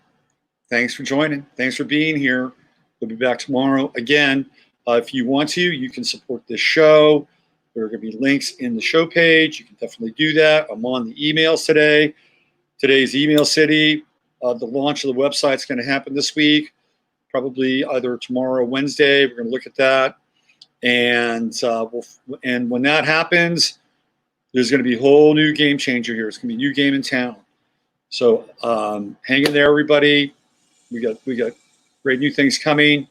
Thanks for joining. Thanks for being here. We'll be back tomorrow again. If you want to, you can support this show. There are going to be links in the show page. You can definitely do that. I'm on the emails today. Today's Email City. The launch of the website is going to happen this week, probably either tomorrow or Wednesday. We're going to look at that. And when that happens, there's going to be a whole new game changer here. It's going to be a new game in town. So hang in there, everybody. We got great new things coming.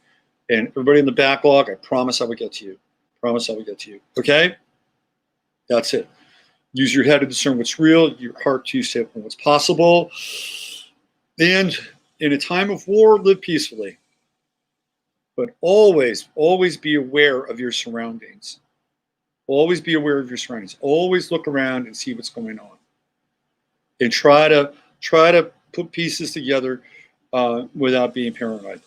And everybody in the backlog, I promise I will get to you. Promise I will get to you. Okay? That's it. Use your head to discern what's real, your heart to say what's possible. And in a time of war, live peacefully. But always, always be aware of your surroundings. Always be aware of your surroundings. Always look around and see what's going on. And try to put pieces together without being paranoid.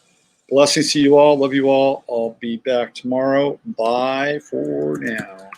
Blessings to you all. Love you all. I'll be back tomorrow. Bye for now.